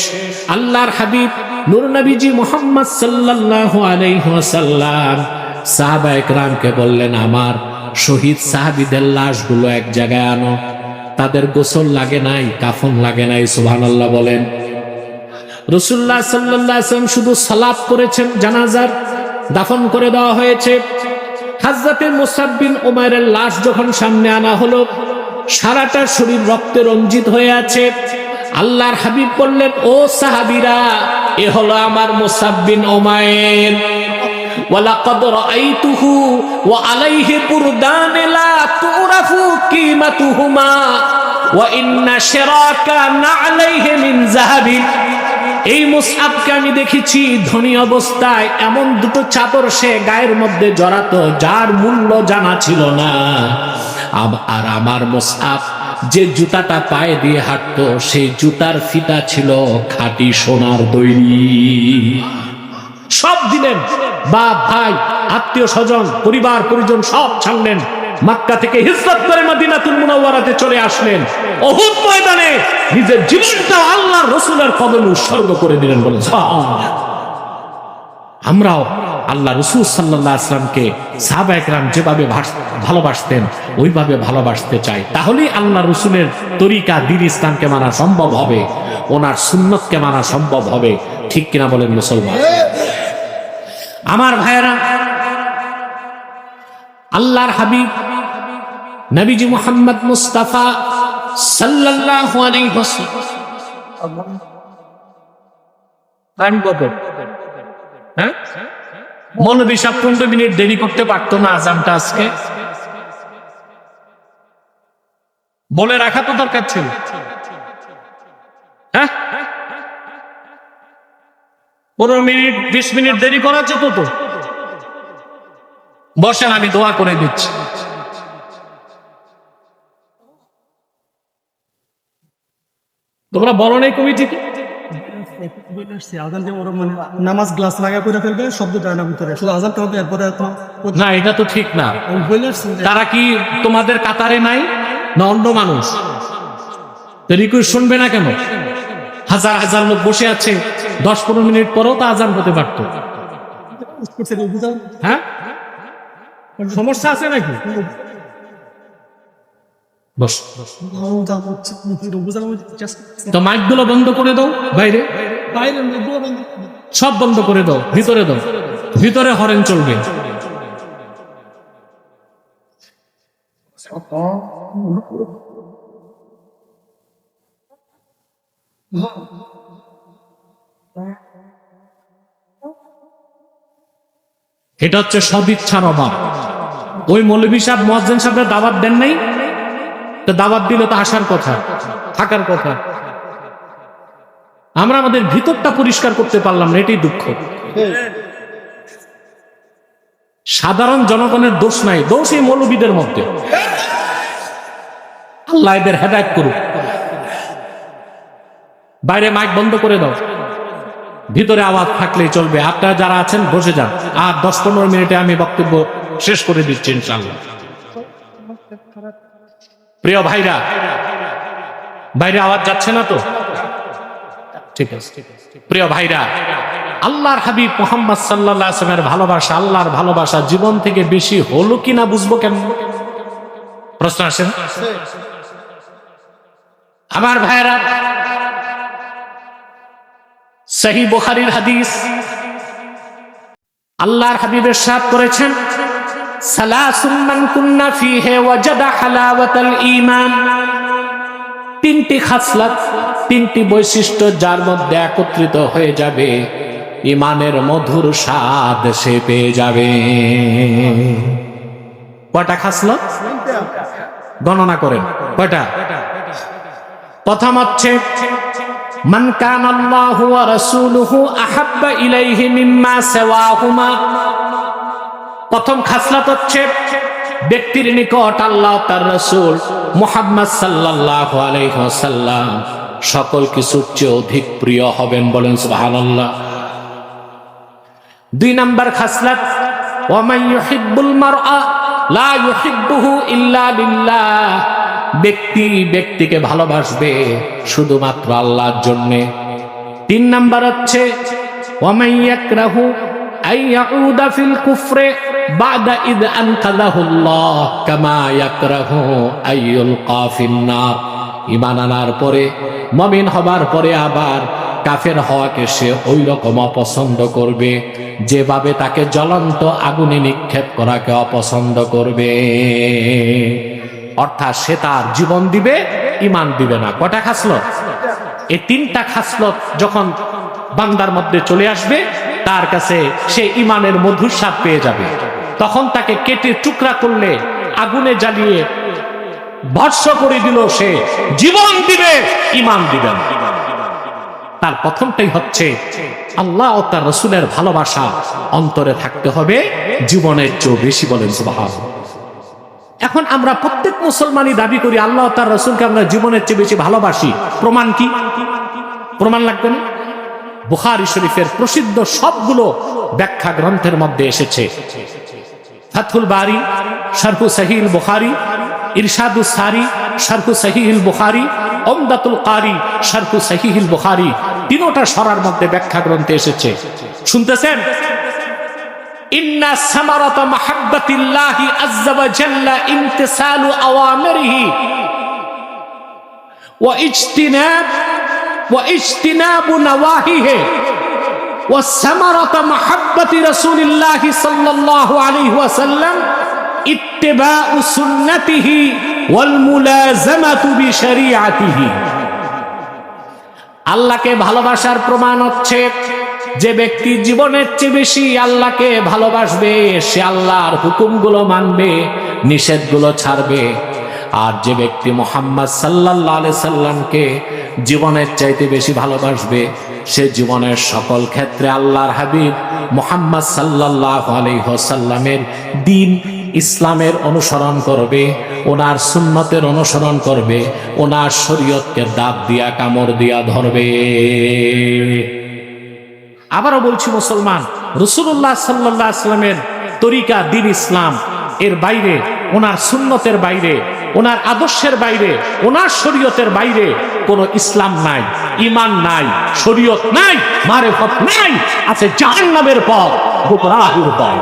আল্লাহর হাবিব নূর নবীজি মুহাম্মদ সাল্লাল্লাহু আলাইহি ওয়াসাল্লাম সাহাবায়ে কেরামকে বললেন, আমার শহীদ সাহাবীদের লাশগুলো এক জায়গায় আনো। তাদের গোসল লাগে নাই, কাফন লাগে নাই, সুবহানাল্লাহ বলেন। রাসূলুল্লাহ সাল্লাল্লাহু আলাইহি ওয়াসাল্লাম শুধু সালাত করেছেন, জানাজার দাফন করে দেওয়া হয়েছে। হযরতে মুসআব বিন উমাইরের লাশ যখন সামনে আনা হলো, সারাটা শরীর রক্তে রঞ্জিত হয়ে আছে। আল্লাহর হাবিব বললেন, ও সাহাবীরা, এ হলো আমার মুসআব বিন উমাইর। ওয়ালাকাদ রাআইতুহু ওয়া আলাইহি বুরদান লা তুরাফু কিমাতুহুমা ওয়া ইন্না শিরাকা না'আলাইহি মিন যাহাবিন। এই মুসআবকে আমি দেখেছি ধনী অবস্থায় এমন দুটো চাদর সে গায়ের মধ্যে জড়াতো, যার মূল্য জানা ছিল না। আর আমার মুসআব যে জুতাটা পায়ে দিয়ে হাঁটতো, সেই জুতার ফিতা ছিল খাঁটি সোনার তৈরি। সব দিলেন, বাপ ভাই আত্মীয় স্বজন পরিবার পরিজন সব ছাড়লেন, মক্কা থেকে হিজরত করে মদিনাতুল মুনাওয়ারাতে চলে আসলেন। উহুদ ময়দানে নিজের জীবনটা আল্লাহর রাসূলের কদমে উৎসর্গ করে দিলেন। বলেন সুবহানাল্লাহ। আমরাও আল্লাহ রাসূল সাল্লাল্লাহু আলাইহি ওয়াসাল্লামকে সাহাবায়ে কেরাম যেভাবে ভালোবাসতেন ওইভাবে ভালোবাসতে চাই, তাহলেই আল্লাহ রাসূলের তরিকা দ্বীন ইসলামকে মানা সম্ভব হবে, ওনার সুন্নতকে মানা সম্ভব হবে। ঠিক কিনা বলেন মুসলমান? আমার ভাইয়েরা, আল্লাহর হাবিব নবীজি মুহাম্মদ মুস্তাফা সাল্লাল্লাহু আলাইহি ওয়াসাল্লাম মৌলভী সাহেব 15 মিনিট দেরি করতে পারতো না আজানটা আজকে? বলে রাখা তো দরকার ছিল। হ্যাঁ, 15 মিনিট 20 মিনিট দেরি করা যেত তো। বসেন, আমি দোয়া করে দিচ্ছি। তোমরা বলো নাই কমিটিকে? নামাজ গ্লাস লাগা করে ফেলবে, শব্দ যায় না ভিতরে, শুধু আজানটা হবে। এরপরে না, এটা তো ঠিক না। তারা কি তোমাদের কাতারে নাই না অন্য মানুষ? রিকোয়েস্ট শুনবে না কেন? হাজার হাজার লোক বসে আছে, 10-15 মিনিট পরেও তো আজান হতে পারত। হ্যাঁ, সমস্যা আছে নাকি? তো মাইক গুলো বন্ধ করে দাও, বাইরে সব বন্ধ করে দাও, ভিতরে দাও, ভিতরে হরেন চলবে। এটা হচ্ছে সদিচ্ছার অভাব। ওই মৌলভী সাহেব মুয়াজ্জিন সাহেবের দাওয়াত দেন নাই, তো দাওয়াত দিলে তো আসার কথা, থাকার কথা। আমরা আমাদের ভিতরটা পরিষ্কার করতে পারলাম না, এটাই দুঃখ। সাধারণ জনগণের দোষ নাই, দোষ এই মৌলভীদের মধ্যে। আল্লাহ এদের হেদায়েত করুক। বাইরে মাইক বন্ধ করে দাও, ভিতরে আওয়াজ থাকলেই চলবে। আপনারা যারা আছেন বসে যান, আর 10-15 মিনিটে আমি বক্তব্য শেষ করে দিচ্ছি ইনশাআল্লাহ। প্রিয় ভাইরা, বাইরে আওয়াজ যাচ্ছে না তো? ঠিক আছে। প্রিয় ভাইরা, আল্লাহর হাবিব মুহাম্মদ সাল্লাল্লাহু আলাইহি ওয়াসাল্লামের ভালোবাসা, আল্লাহর ভালোবাসা জীবন থেকে বেশি হলো কিনা বুঝবো কেমন? প্রশ্ন আসেন। আমার ভাইরা, সহিহ বুখারীর হাদিস, আল্লাহর হাবিব ইরশাদ করেছেন, সালাসুন মান কুন্না ফীহি ওয়াজাদা হালাওয়াতাল ঈমান। তিনটি খাসলাত, তিনটি বৈশিষ্ট্য যার মধ্যে একত্রিত হয়ে যাবে, ইমানের মধুর স্বাদ সে পেয়ে যাবে। কয়টা খাসলত গণনা করেন? কয়টা? প্রথম হচ্ছে মান কানা আল্লাহু ওয়া রাসূলুহু আহাব্বা ইলাইহি মিম্মা সিওয়াহুমা। প্রথম খাসলত হচ্ছে ব্যক্তির নিকট আল্লাহ তার রাসূল মুহাম্মদ সাল্লাল্লাহু আলাইহি ওয়াসাল্লাম সকল কিছুর চেয়ে অধিক প্রিয় হবেন। বলেন সুবহানাল্লাহ। দুই নাম্বার খাসলত ওয়া মান ইউহিব্বুল মারআ লা ইউহিব্বুহু ইল্লা লিল্লাহ। ব্যক্তি ব্যক্তিকে ভালোবাসবে শুধুমাত্র আল্লাহর জন্য। তিন নাম্বার হচ্ছে ওয়া মান ইয়াকরাহু আই ইয়াউদা ফিল কুফরি বাদা ইদ আনকাযাহুল্লাহ কামা ইয়াকরাহু আইয়ুলকা ফিন নার। ঈমান আনার পরে, মুমিন হবার পরে আবার কাফের হওয়াকে সে ওই রকম অপছন্দ করবে যেভাবে তাকে জ্বলন্ত আগুনে নিক্ষেপ করাকে অপছন্দ করবে। অর্থাৎ সে তার জীবন দিবে, ঈমান দিবে না। কটা খাসলত? এই তিনটা খাসলত যখন বান্দার মধ্যে চলে আসবে, তার কাছে সে ঈমানের মধুর স্বাদ পেয়ে যাবে। তখন তাকে কেটে টুকরা করলে, আগুনে জ্বালিয়ে ভস্ম করে দিল, সে জীবন দিবে, ঈমান দিবে না। তার প্রথমটাই হচ্ছে আল্লাহ ও তার রাসূলের ভালোবাসা অন্তরে থাকতে হবে জীবনের চেয়ে বেশি। বলেন সুবহানাল্লাহ। এখন আমরা প্রত্যেক মুসলমানই দাবি করি আল্লাহ ও তার রাসূলকে আমরা জীবনের চেয়ে বেশি ভালোবাসি। প্রমাণ কি? প্রমাণ লাগবে না? বুখারী শরীফের প্রসিদ্ধ সবগুলো ব্যাখ্যা গ্রন্থের মধ্যে এসেছে। ফাথুল বারি, শারহু সহিহুল বুখারী, ইরশাদুস সারি, শারহু সহিহুল বুখারী, উমদাতুল কারি, শারহু সহিহুল বুখারী, তিনটা সরার মধ্যে ব্যাখ্যা গ্রন্থে এসেছে। শুনতেছেন? ইন্না সামারাতা মাহাব্বাতিল্লাহি আযজা ওয়া জাল্লা ইমতিসালু আওয়ামিরিহি ওয়া ইজতিনাবু নাওয়াহিহি ওয়া সামারাতা মাহাব্বাতি রাসূলিল্লাহি সাল্লাল্লাহু আলাইহি ওয়াসাল্লাম ইত্তিবাউ সুন্নাতিহি ওয়াল মুলাযামাতু বিশরিআতিহি। আল্লাহকে ভালোবাসার প্রমাণ হচ্ছে যে ব্যক্তি জীবনের চেয়ে বেশি আল্লাহকে ভালোবাসবে, সে আল্লাহর হুকুমগুলো মানবে, নিষেধগুলো ছাড়বে। আর যে ব্যক্তি মুহাম্মদ সাল্লাল্লাহু আলাইহি সাল্লামকে জীবনের চাইতে বেশি ভালোবাসবে, সে জীবনের সকল ক্ষেত্রে আল্লাহর হাবিব মুহাম্মদ সাল্লাল্লাহু আলাইহি ওয়াসাল্লামের দ্বীন ইসলামের অনুসরণ করবে, ওনার সুন্নতের অনুসরণ করবে, ওনার শরীয়তকে দাঁত দিয়া কামড় দিয়া ধরবে। আবারও বলছি মুসলমান, রাসূলুল্লাহ সাল্লাল্লাহু আলাইহি ওয়াসাল্লামের তরিকা দ্বীন ইসলাম এর বাইরে, ওনার সুন্নতের বাইরে, ওনার আদর্শের বাইরে, ওনার শরীয়তের বাইরে কোনো ইসলাম নাই, ঈমান নাই, শরীয়ত নাই, মারেফত নাই। আছে জাহান্নামের পথ, গুমরাহির পথ।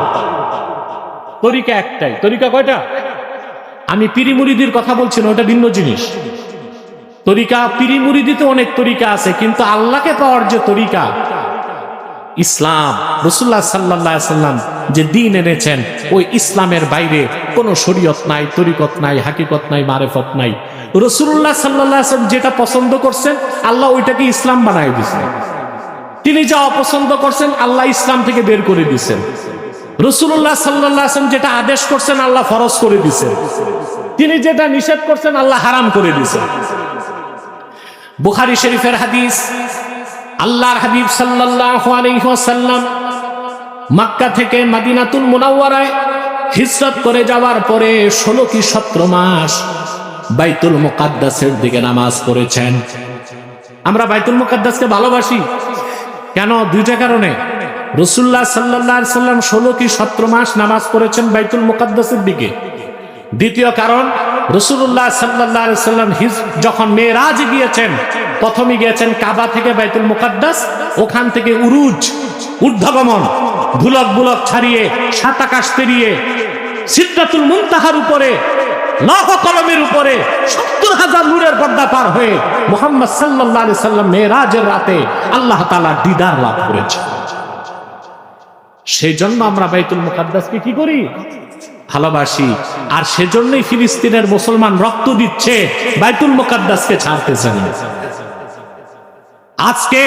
তরিকা একটাই। তরিকা কয়টা? আমি পীরি মুরিদির কথা বলছি না, ওটা ভিন্ন জিনিস। তরিকা, পীরি মুরিদিতে অনেক তরিকা আছে, কিন্তু আল্লাহকে পাওয়ার যে তরিকা ইসলাম, রাসূলুল্লাহ সাল্লাল্লাহু আলাইহি ওয়াসাল্লাম যে দ্বীন এনেছেন, ওই ইসলামের বাইরে কোনো শরীয়ত নাই, তরিকত নাই, হাকিকত নাই, মারেফত নাই। রাসূলুল্লাহ সাল্লাল্লাহু আলাইহি ওয়াসাল্লাম যেটা পছন্দ করছেন, আল্লাহ ওইটাকে ইসলাম বানায় দিয়েছেন। তিনি যা অপছন্দ করছেন, আল্লাহ ইসলাম থেকে বের করে দিয়েছেন। রাসূলুল্লাহ সাল্লাল্লাহু আলাইহি ওয়াসাল্লাম যেটা আদেশ করছেন, আল্লাহ ফরজ করে দিয়েছেন। তিনি যেটা নিষেধ করছেন, আল্লাহ হারাম করে দিয়েছেন। বুখারী শরীফের হাদিস, আল্লাহর হাবিব সাল্লাল্লাহু আলাইহি ওয়াসাল্লাম মক্কা থেকে মদিনাতুল মুনাওয়ারায় হিজরত করে যাওয়ার পরে 16 কি 17 মাস বাইতুল মুকাদ্দাসের দিকে নামাজ পড়েছেন। আমরা বাইতুল মুকাদ্দাসকে ভালোবাসি কেন? দুইটা কারণে। রাসূলুল্লাহ সাল্লাল্লাহু আলাইহি ওয়াসাল্লাম 16 কি 17 মাস নামাজ পড়েছেন বাইতুল মুকাদ্দাসের দিকে। দ্বিতীয় কারণ, রাসূলুল্লাহ সাল্লাল্লাহু আলাইহি ওয়াসাল্লাম যখন মেরাজে গিয়েছেন, প্রথমে গিয়েছেন কাবা থেকে বাইতুল মুকাদ্দাস, ওখান থেকে উরুজ, ঊর্ধ্বগমন, ধুলক বুলক ছাড়িয়ে, সাত আকাশ পেরিয়ে, সিদরাতুল মুনতাহার উপরে, লৌহ কলমের উপরে 70,000 নূরের পর্দা পার হয়ে মুহাম্মদ সাল্লাল্লাহু আলাইহি ওয়াসাল্লাম মেরাজের রাতে আল্লাহ তাআলার দিদার লাভ করেছেন। সেই জন্য আমরা বাইতুল মুকাদ্দাসকে কি করি? ভালোবাসি, আর সেজন্যই ফিলিস্তিনের মুসলমান রক্ত দিচ্ছে, বাইতুল মুকাদ্দাসকে ছাড়তেছে না। আজকে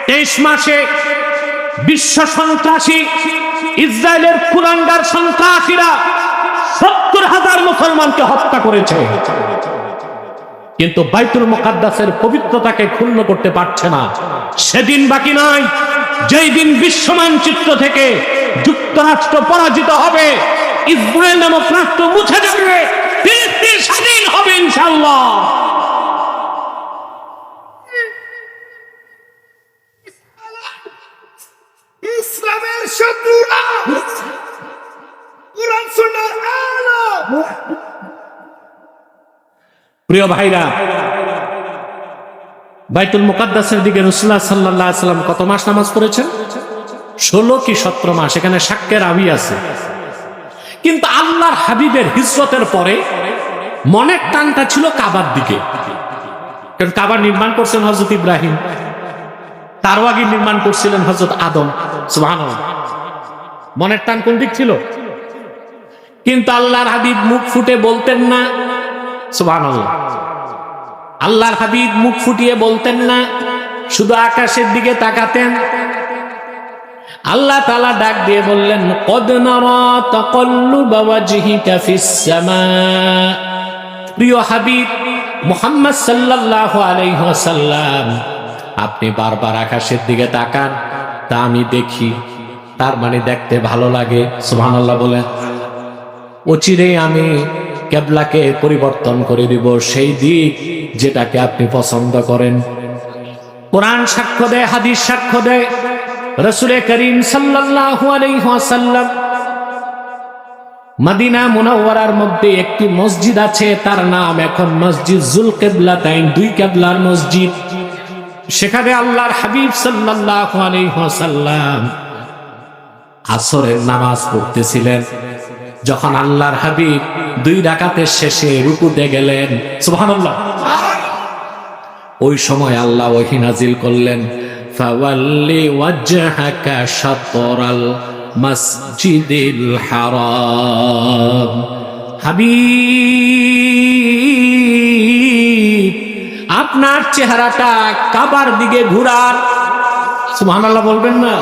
23 মাসে বিশ্ব সন্ত্রাসী ইসরায়েলের কুলাঙ্গার সন্ত্রাসীরা 70,000 মুসলমানকে হত্যা করেছে, কিন্তু বাইতুল মুকাদ্দাসের পবিত্রতাকে ক্ষুণ্ণ করতে পারছে না। সেদিন বাকি নয়, যেই দিন বিশ্ব মানচিত্র থেকে যুক্তরাষ্ট্র পরাজিত হবে, ইসরায়েল নামক রাষ্ট্র মুছে যাবে, ফিলিস্তিন স্বাধীন হবে ইনশাআল্লাহ। ইসলামের শত্রুরা কুরআন সুন্নাহর আলো। প্রিয় ভাইরা, বাইতুল মুকাদ্দাসের দিকে রাসূলুল্লাহ সাল্লাল্লাহু আলাইহি ওয়াসাল্লাম কত মাস নামাজ পড়েছেন? 16 কি 17 মাস, এখানে সাক্ষ্যের রাবী আছে। কিন্তু আল্লাহর হাবিবের হিজরতের পরে মনের টানটা ছিল কাবার দিকে, কারণ কাবা নির্মাণ করছেন হযরত ইব্রাহিম, তারও আগে নির্মাণ করছিলেন হযরত আদম। সুবহানাল্লাহ, মনের টান কোন দিক ছিল? কিন্তু আল্লাহর হাবিব মুখ ফুটে বলতেন না। সুবহানাল্লাহ, আল্লাহর হাবিব মুখ ফুটিয়ে বলতেন না, শুধু আকাশের দিকে তাকাতেন। আল্লাহ তাআলা ডাক দিয়ে বললেন, কদ নারা তাকাল্লুবা ওয়াজহিকা ফিস সামা। প্রিয় হাবিব মুহাম্মদ সাল্লাল্লাহু আলাইহি ওয়াসাল্লাম, আপনি বারবার আকাশের দিকে তাকান, তা আমি দেখি, তার মানে দেখতে ভালো লাগে। সুবহানাল্লাহ বলেন। অচিরেই আমি কিবলাকে পরিবর্তন করে দিব সেই দিক যেটাকে আপনি পছন্দ করেন। কোরআন সাক্ষ্য দেয়, হাদিস সাক্ষ্য দেয়, রাসূল করিম সাল্লাল্লাহু আলাইহি ওয়াসাল্লাম মদিনা মুনাওয়ারার মধ্যে একটি মসজিদ আছে, তার নাম এখন মসজিদ জুল কিবলাতাইন, দুই কিবলার মসজিদ। সেখানে আল্লাহর হাবিব সাল্লাল্লাহু আলাইহি ওয়াসাল্লাম আসরের নামাজ পড়তেছিলেন। যখন আল্লাহর হাবিব 2 রাকাতের শেষে রুকুতে গেলেন, সুবহানাল্লাহ, ওই সময় আল্লাহ ওহী নাজিল করলেন, ফাওয়াল্লি ওয়াজহাকা শাতরাল মসজিদিল হারাম। হাবিব, আপনার চেহারাটা কাবার দিকে ঘুরান। সুবহানাল্লাহ বলবেন না?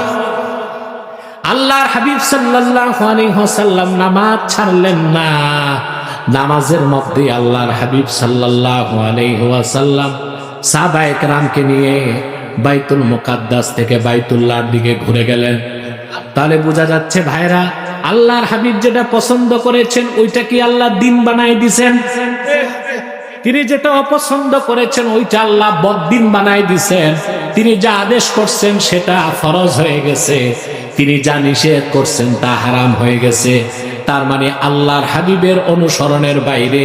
আল্লাহর হাবিব সাল্লাল্লাহু আলাইহি ওয়াসাল্লাম নামাজ ছাড়লেন না। নামাজের মধ্যে আল্লাহর হাবিব সাল্লাল্লাহু আলাইহি ওয়াসাল্লাম সাহাবায়ে কেরামকে নিয়ে বাইতুল মুকাদ্দাস থেকে বাইতুল্লাহর দিকে ঘুরে গেলেন। তাহলে বোঝা যাচ্ছে ভাইরা, আল্লাহর হাবিব যেটা পছন্দ করেছেন ওইটা কি আল্লাহ দিন বানাই দিয়েছেন? তিনি যেটা অপছন্দ করেছেন ওইটা আল্লাহ বদ্দিন বানাই দিয়েছেন। তিনি যা আদেশ করছেন সেটা ফরজ হয়ে গেছে, তিনি যা নিষেধ করছেন তা হারাম হয়ে গেছে। তার মানে আল্লাহর হাবিবের অনুসরণের বাইরে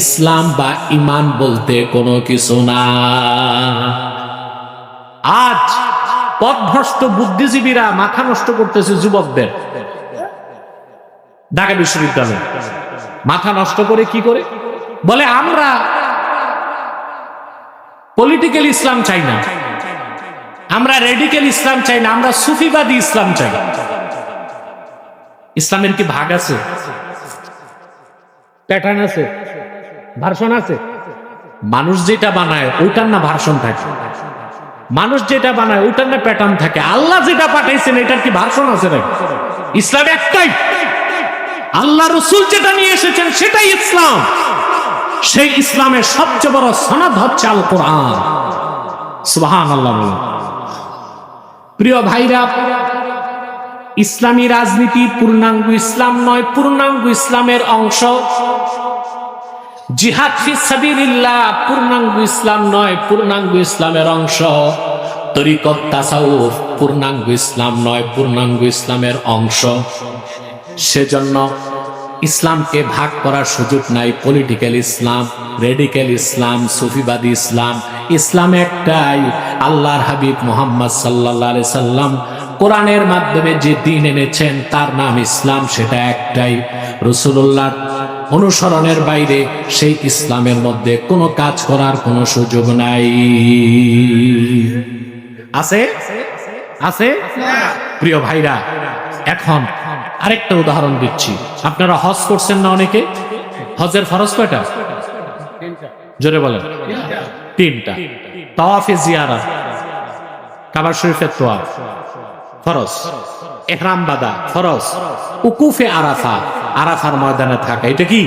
ইসলাম বা ঈমান বলতে কোনো কিছু না। আজ পথভ্রষ্ট বুদ্ধিজীবীরা মাথা নষ্ট করতেছে যুবকদের। ঢাকা বিশ্ববিদ্যালয়ে মাথা নষ্ট করে কি করে বলে, আমরা পলিটিক্যাল ইসলাম চাই না, আমরা রেডিক্যাল ইসলাম চাই না, আমরা সুফিবাদী ইসলাম চাই। ইসলামের কি ভাগ আছে? প্যাটার্ন আছে? ভার্সন আছে? মানুষ যেটা বানায় ওইটার না ভার্সন থাকে, মানুষ যেটা বানায় ওইটার না প্যাটার্ন থাকে। আল্লাহ যেটা পাঠাইছেন এটার কি ভার্সন আছে নাকি? ইসলাম একটাই, আল্লাহ রাসূল যেটা নিয়ে এসেছেন সেটাই ইসলাম। সেই ইসলামের সবচেয়ে বড় সনদ হচ্ছে আল কোরআন। সুবহানাল্লাহ। প্রিয় ভাইরা, ইসলামী রাজনীতি পূর্ণাঙ্গ ইসলাম নয়, পূর্ণাঙ্গ ইসলামের অংশ। জিহাদ ফি সাবিলিল্লাহ পূর্ণাঙ্গ ইসলাম নয়, পূর্ণাঙ্গ ইসলামের অংশ। তরিকত তাসাউফ পূর্ণাঙ্গ ইসলাম নয়, পূর্ণাঙ্গ ইসলামের অংশ। সেজন্য ইসলামকে ভাগ করার সুযোগ নাই। পলিটিক্যাল ইসলাম, রেডিক্যাল ইসলাম, সুফিবাদী ইসলাম, ইসলাম একটাই। আল্লাহর হাবিব মুহাম্মদ সাল্লাল্লাহু আলাইহি সাল্লাম কোরআনের মাধ্যমে যে দ্বীন এনেছেন তার নাম ইসলাম, সেটা একটাই। রাসূলুল্লাহর অনুসরণের বাইরে সেই ইসলামের মধ্যে কোনো কাজ করার কোনো সুযোগ নাই। আছে? আছে? প্রিয় ভাইরা, এখন আরেকটা উদাহরণ দিচ্ছি, আপনারা হজ করছেন না অনেকে? হজের ফরজ কয়টা? জোরে বলেন। তিনটা। তাওয়াফে জিয়ারাত, কাবা শরীফের তাওয়াফ ফরজ, ইহরাম বাঁধা ফরজ, উকুফে আরাফা, আরাফার ময়দানে থাকা, এটা কি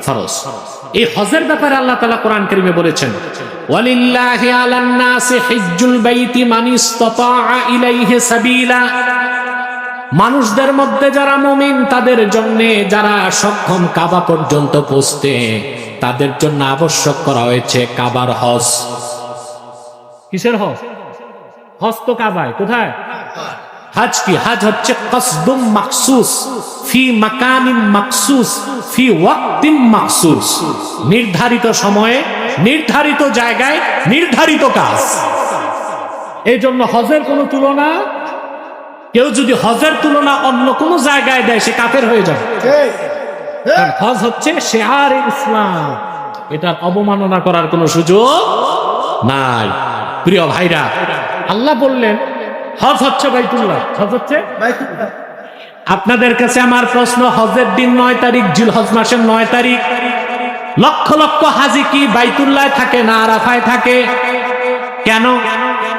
ফরজ। এই হজের ব্যাপারে আল্লাহ তাআলা কোরআন কারীমে বলেছেন, ওয়ালিল্লাহি আলান নাসি হিজ্জুল বাইতি মান ইসতাতাআ ইলাইহি সাবিলা। মানুষদের মধ্যে যারা মুমিন তাদের জন্য, যারা সক্ষম কাবা পর্যন্ত পৌঁছতে, তাদের জন্য আবশ্যক করা হয়েছে কাবার হজ। কিসের হজ? হজ তো কাবায়, কোথায়? হজ কি? হজ হচ্ছে কসদুম মাখসুস ফি মাকানিন মাখসুস ফি ওয়াক্তিন মাখসুস, নির্ধারিত সময়ে, নির্ধারিত জায়গায়, নির্ধারিত কাজ। এই জন্য হজের কোনো তুলনা, কেউ যদি হজের তুলনা অন্য কোন জায়গায় দেয় সে কাফের হয়ে যাবে। কারণ হজ হচ্ছে শিআর ইসলাম, এটার অবমাননা করার কোনো সুযোগ নাই। প্রিয় ভাইরা, আল্লাহ বললেন হজ হচ্ছে বাইতুল্লাহ, হজ হচ্ছে বাইতুল্লাহ। আপনাদের কাছে আমার প্রশ্ন, হজের দিন 9 তারিখ, জিলহজ মাসের 9 তারিখ, লক্ষ লক্ষ হাজি কি বাইতুল্লাহ থাকে না আরাফায় থাকে? কেন?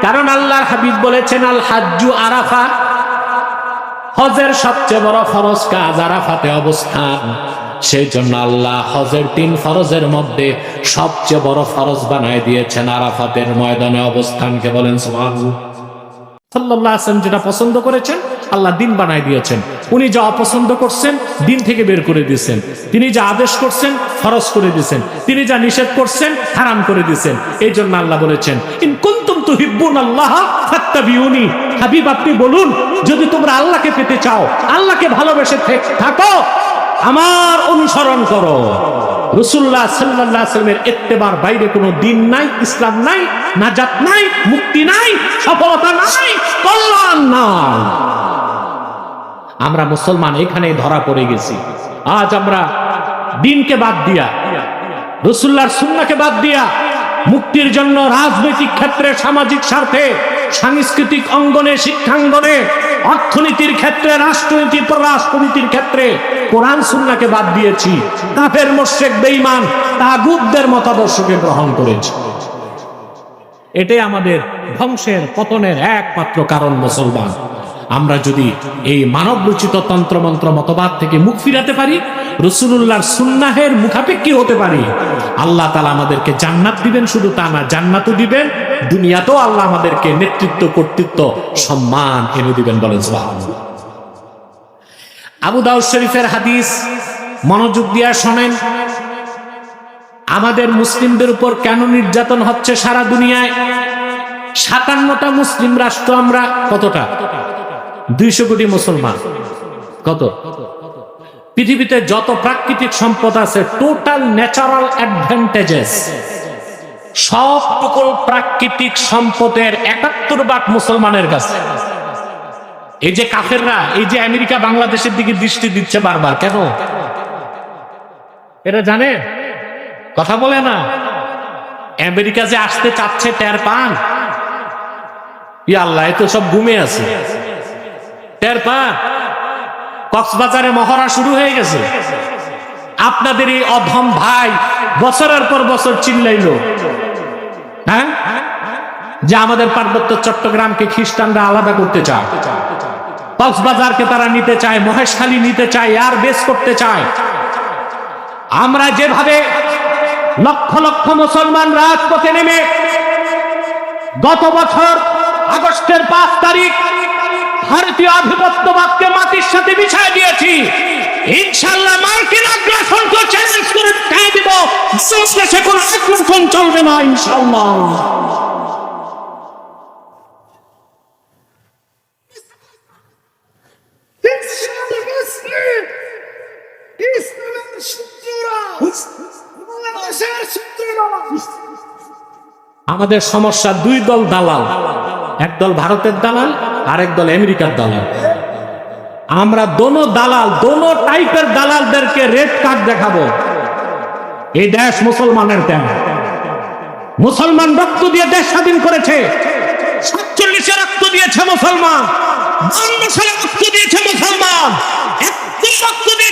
কারণ আল্লাহর হাবিব বলেছেন, আল হাজ্জু আরাফা, হজের সবচেয়ে বড় ফরজ কাজ আরাফাতে অবস্থান। সেই জন্য আল্লাহ হজের 3 ফরজের মধ্যে সবচেয়ে বড় ফরজ বানায় দিয়েছেন আরাফাতের ময়দানে অবস্থানকে। বলেন সুবহানাল্লাহ। সাল্লাল্লাহু আলাইহি ওয়াসাল্লাম যেটা পছন্দ করেছেন আল্লাহ দিন বানায় দিয়েছেন, উনি যা অপছন্দ করছেন দিন থেকে বের করে দিয়েছেন। তিনি যা আদেশ করছেন ফরজ করে দিয়েছেন, তিনি যা নিষেধ করছেন হারাম করে দিয়েছেন। এই জন্য আল্লাহ বলেছেন, ইন কুনতুম তুহিব্বুনাল্লাহ ফাত্তাবিউনি, হাবিব আপনি বলুন, যদি তোমরা আল্লাহকে পেতে চাও, আল্লাহকে ভালোবেসে থাকো, আমার অনুসরণ করো। রাসূলুল্লাহ সাল্লাল্লাহু আলাইহি ওয়াসাল্লামের ইত্তেবার বাইরে কোনো দিন নাই, ইসলাম নাই, নাজাত নাই, মুক্তি নাই, সফলতা নাই, কল্যাণ নাই। আমরা মুসলমান এখানে ধরা পড়ে গেছি। আজ আমরা দিনকে বাদ দিয়া, রাসূলুল্লাহর সুন্নাহকে বাদ দিয়া, মুক্তির জন্য রাজনৈতিক ক্ষেত্রে, সামাজিক স্বার্থে, সাংস্কৃতিক অঙ্গনে, শিক্ষাঙ্গনে, অর্থনীতির ক্ষেত্রে, রাষ্ট্রনীতি, পররাষ্ট্রনীতির ক্ষেত্রে কোরআন সুন্নাহকে বাদ দিয়েছি। কাফের, মুশরিক, বেঈমান, তাগুতদের মতাদর্শকে গ্রহণ করেছি। এটাই আমাদের ধ্বংসের, পতনের একমাত্র কারণ। মুসলমান, আমরা যদি এই মানব রচিত তন্ত্রমন্ত্র মতবাদ থেকে মুখ ফিরাতে পারি, রাসূলুল্লাহর সুন্নাহের মুখাপেক্ষী হতে পারি, আল্লাহ তাআলা আমাদেরকে জান্নাত দিবেন। শুধু তা না, জান্নাতও দিবেন, দুনিয়াতেও আল্লাহ আমাদেরকে নেতৃত্ব, কর্তৃত্ব, সম্মান এনে দিবেন। বলেন সুবহানাল্লাহ। আবু দাউদ শরীফের হাদিস, মনোযোগ দিয়ে শোনেন। আমাদের মুসলিমদের উপর কেন নির্যাতন হচ্ছে সারা দুনিয়ায়? 57টা মুসলিম রাষ্ট্র আমরা, কতটা? 200 কোটি মুসলমান। কত? পৃথিবীতে যত প্রাকৃতিক সম্পদ আছে, টোটাল ন্যাচারাল অ্যাডভান্টেজেস, সবটুকু প্রাকৃতিক সম্পদের 71% মুসলমানের কাছে। এই যে কাফেররা, এই যে আমেরিকা বাংলাদেশের দিকে দৃষ্টি দিচ্ছে বারবার, কেন? এরা জানে? কথা বলে না। আমেরিকা যে আসতে চাচ্ছে টের পান? ইয়া আল্লাহ, এ তো সব ঘুমে আছে। টের পান? কক্সবাজারে মহড়া শুরু হয়ে গেছে। আপনাদের এই অধম ভাই বছরের পর বছর চিল্লাইলো, হ্যাঁ, যে আমাদের পার্বত্য চট্টগ্রামকে খ্রিস্টানরা আলাদা করতে চায়, কক্সবাজারকে তারা নিতে চায়, মহেশখালী নিতে চায়, এয়ার বেস করতে চায়। আমরা যেভাবে লক্ষ লক্ষ মুসলমান রাজপথে নেমে গত বছর আগস্টের 5 তারিখ ভারতীয় আধিপত্যবাদকে মাটির সাথে বিছায় দিয়েছি, ইনশাআল্লাহ মার্কিন আগ্রাসনকে চ্যালেঞ্জ করে দেখিয়ে দিব, দেশে কোনো আগ্রাসন চলবে না ইনশাআল্লাহ। আমাদের সমস্যা 2 দল দালাল, একদল ভারতের দালাল, আরেক দল আমেরিকার দালাল। আমরা দোনো দালাল, দোনো টাইপের দালালদেরকে রেড কার্ড দেখাবো। এই দেশ মুসলমানের দেশ, মুসলমান রক্ত দিয়ে দেশ স্বাধীন করেছে। 47-এ রক্ত দিয়েছে মুসলমান, 52 সালে রক্ত দিয়েছে মুসলমান,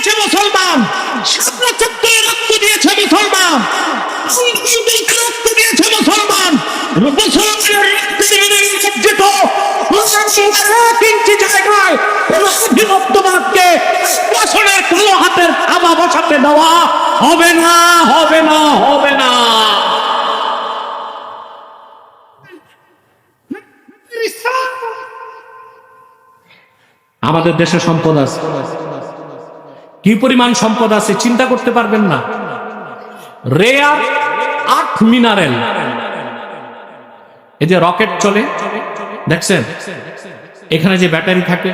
দিয়েছে মুসলমান, শাপলা চত্বরে রক্ত দিয়েছে মুসলমান, রক্ত দিয়েছে মুসলমান, মুসলমানের রক্তের বিনিময়ে অর্জিত এক ইঞ্চি জায়গায় কোন অভিনববাদকে বছরের কালো হাতের থাবা বসাতে দেওয়া হবে না, হবে না, হবে না। আমাদের দেশে সম্পদ আছে, কি পরিমাণ সম্পদ আছে চিন্তা করতে পারবেন না। রেয়ার আর্থ মিনারেল, এই যে রকেট চলে দেখছেন, এখানে যে ব্যাটারি থাকে,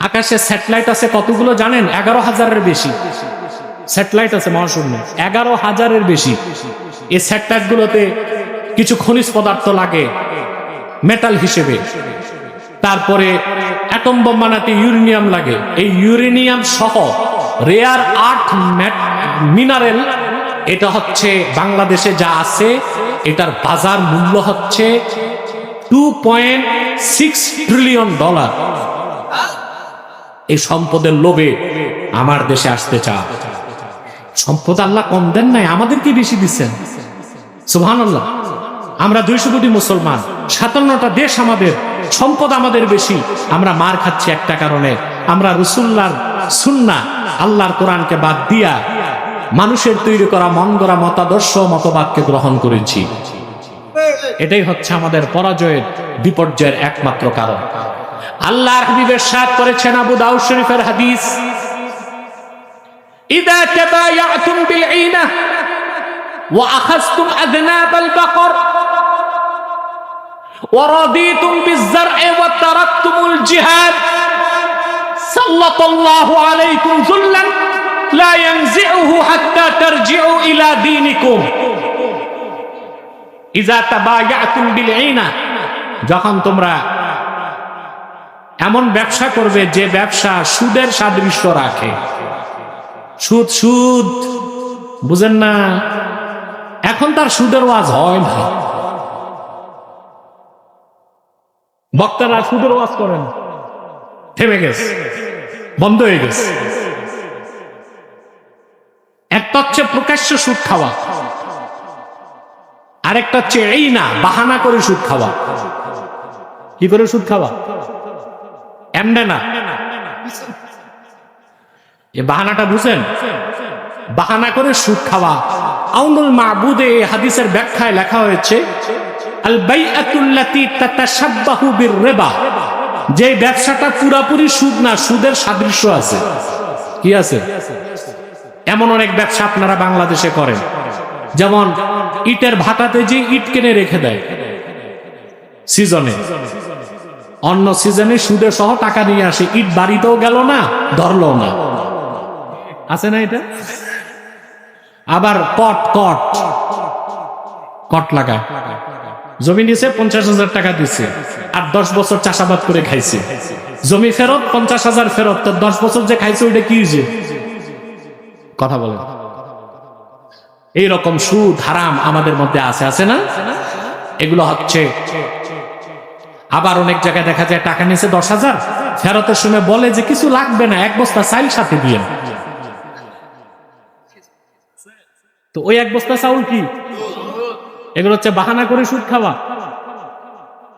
আকাশে স্যাটেলাইট আছে কতগুলো জানেন? 11,000-এর বেশি স্যাটেলাইট আছে মহাশূন্যে, 11,000-এর বেশি। এই স্যাটেলাইট গুলোতে কিছু খনিজ পদার্থ লাগে মেটাল হিসেবে, তারপরে অ্যাটম বোম বানাতে ইউরেনিয়াম লাগে। এই ইউরেনিয়াম সহ রেয়ার আর্থ মিনারেল, এটা হচ্ছে বাংলাদেশে যা আছে এটার বাজার মূল্য হচ্ছে $2.6 ট্রিলিয়ন। এই সম্পদের লোভে আমার দেশে আসতে চায়। সম্পদ আল্লাহ কম দেন নাই, আমাদেরকে বেশি দিচ্ছেন। সুবহানাল্লাহ। আমরা 200 কোটি মুসলমান, 57টা দেশ আমাদের, সম্পদ আমাদের বেশি। আমরা মার খাচ্ছি একটা কারণে, আমরা রাসূলুল্লাহর সুন্নাহ আল্লাহর কোরআনকে বাদ দিয়া মানুষের তৈরি করা মন গড়া মতাদর্শ মতবাদকে গ্রহণ করেছি। এটাই হচ্ছে আমাদের পরাজয়ের বিপর্যয়ের একমাত্র কারণ। আল্লাহর হাবিবের সাথ করেছেন আবু দাউদ শরীফের হাদিস, ইদা তাবায়াতুম বিল ঈনা ওয়া আখাযতুম আযনাবাল বাকর ওয়া রাদিতুম বিয-যার'i ওয়া তারাকতুমুল জিহাদ সাল্লাল্লাহু আলাইকুম যুল্লান লা ইয়ানজি'ুহু হাত্তা তারজি'ু ইলা দীনিকুম। ইযা তাবায়াতুম বিল ঈনা, যখন তোমরা এমন ব্যবসা করবে যে ব্যবসা সুদের সাদৃশ্য রাখে। সুদ সুদ বুঝেন না? এখন তার সুদের ওয়াজ হয় না, বক্তারা সুদের ওয়াজ করেন, থেমে গেছে, বন্ধ হয়ে গেছে। একটা হচ্ছে প্রকাশ্য সুদ খাওয়া, আরেকটা হচ্ছে এই না বাহানা করে সুদ খাওয়া। কি করে সুদ খাওয়া? এমনে না, এই বাহানাটা বুঝেন? বাহানা করে সুদ খাওয়া। আউনুল মাবুদে এই হাদিসের ব্যাখ্যায় লেখা হয়েছে, আল বাইআতুল্লাতী তাতাশাব্বাহু বির-রিবা, যে ব্যবসাটা পুরাপুরি সুদ না, সুদের সাদৃশ্য আছে। কি আছে? এমন অনেক ব্যবসা আপনারা বাংলাদেশে করেন, যেমন ইটের ভাটাতে যে ইট কিনে রেখে দেয় সিজনে, অন্য সিজনে সুদে সহ টাকা নিয়ে আসে, ইট বাড়িতেও গেল না, ধরলো না, আছে না এটা? আবার কট কট কট লাগায়, জমি নিছে 50,000 টাকা দিচ্ছে, আর 10 বছর চাষাবাদ করে খাইছে, জমি ফেরত 50,000 ফেরত, তো 10 বছর যে খাইছে ওইটা কি হয়েছে? কথা বলে। এইরকম সুদ হারাম আমাদের মধ্যে আছে, আছে না? এগুলো হচ্ছে। আবার অনেক জায়গায় দেখা যায় টাকা নিয়েছে 10,000, ফেরতের সময় বলে যে কিছু লাগবে না, 1 বস্তা চাল সাথে দিয়ে। তো ওই 1 বস্তা চাউল কি? এগুলো হচ্ছে বাহানা করে সুদ খাওয়া।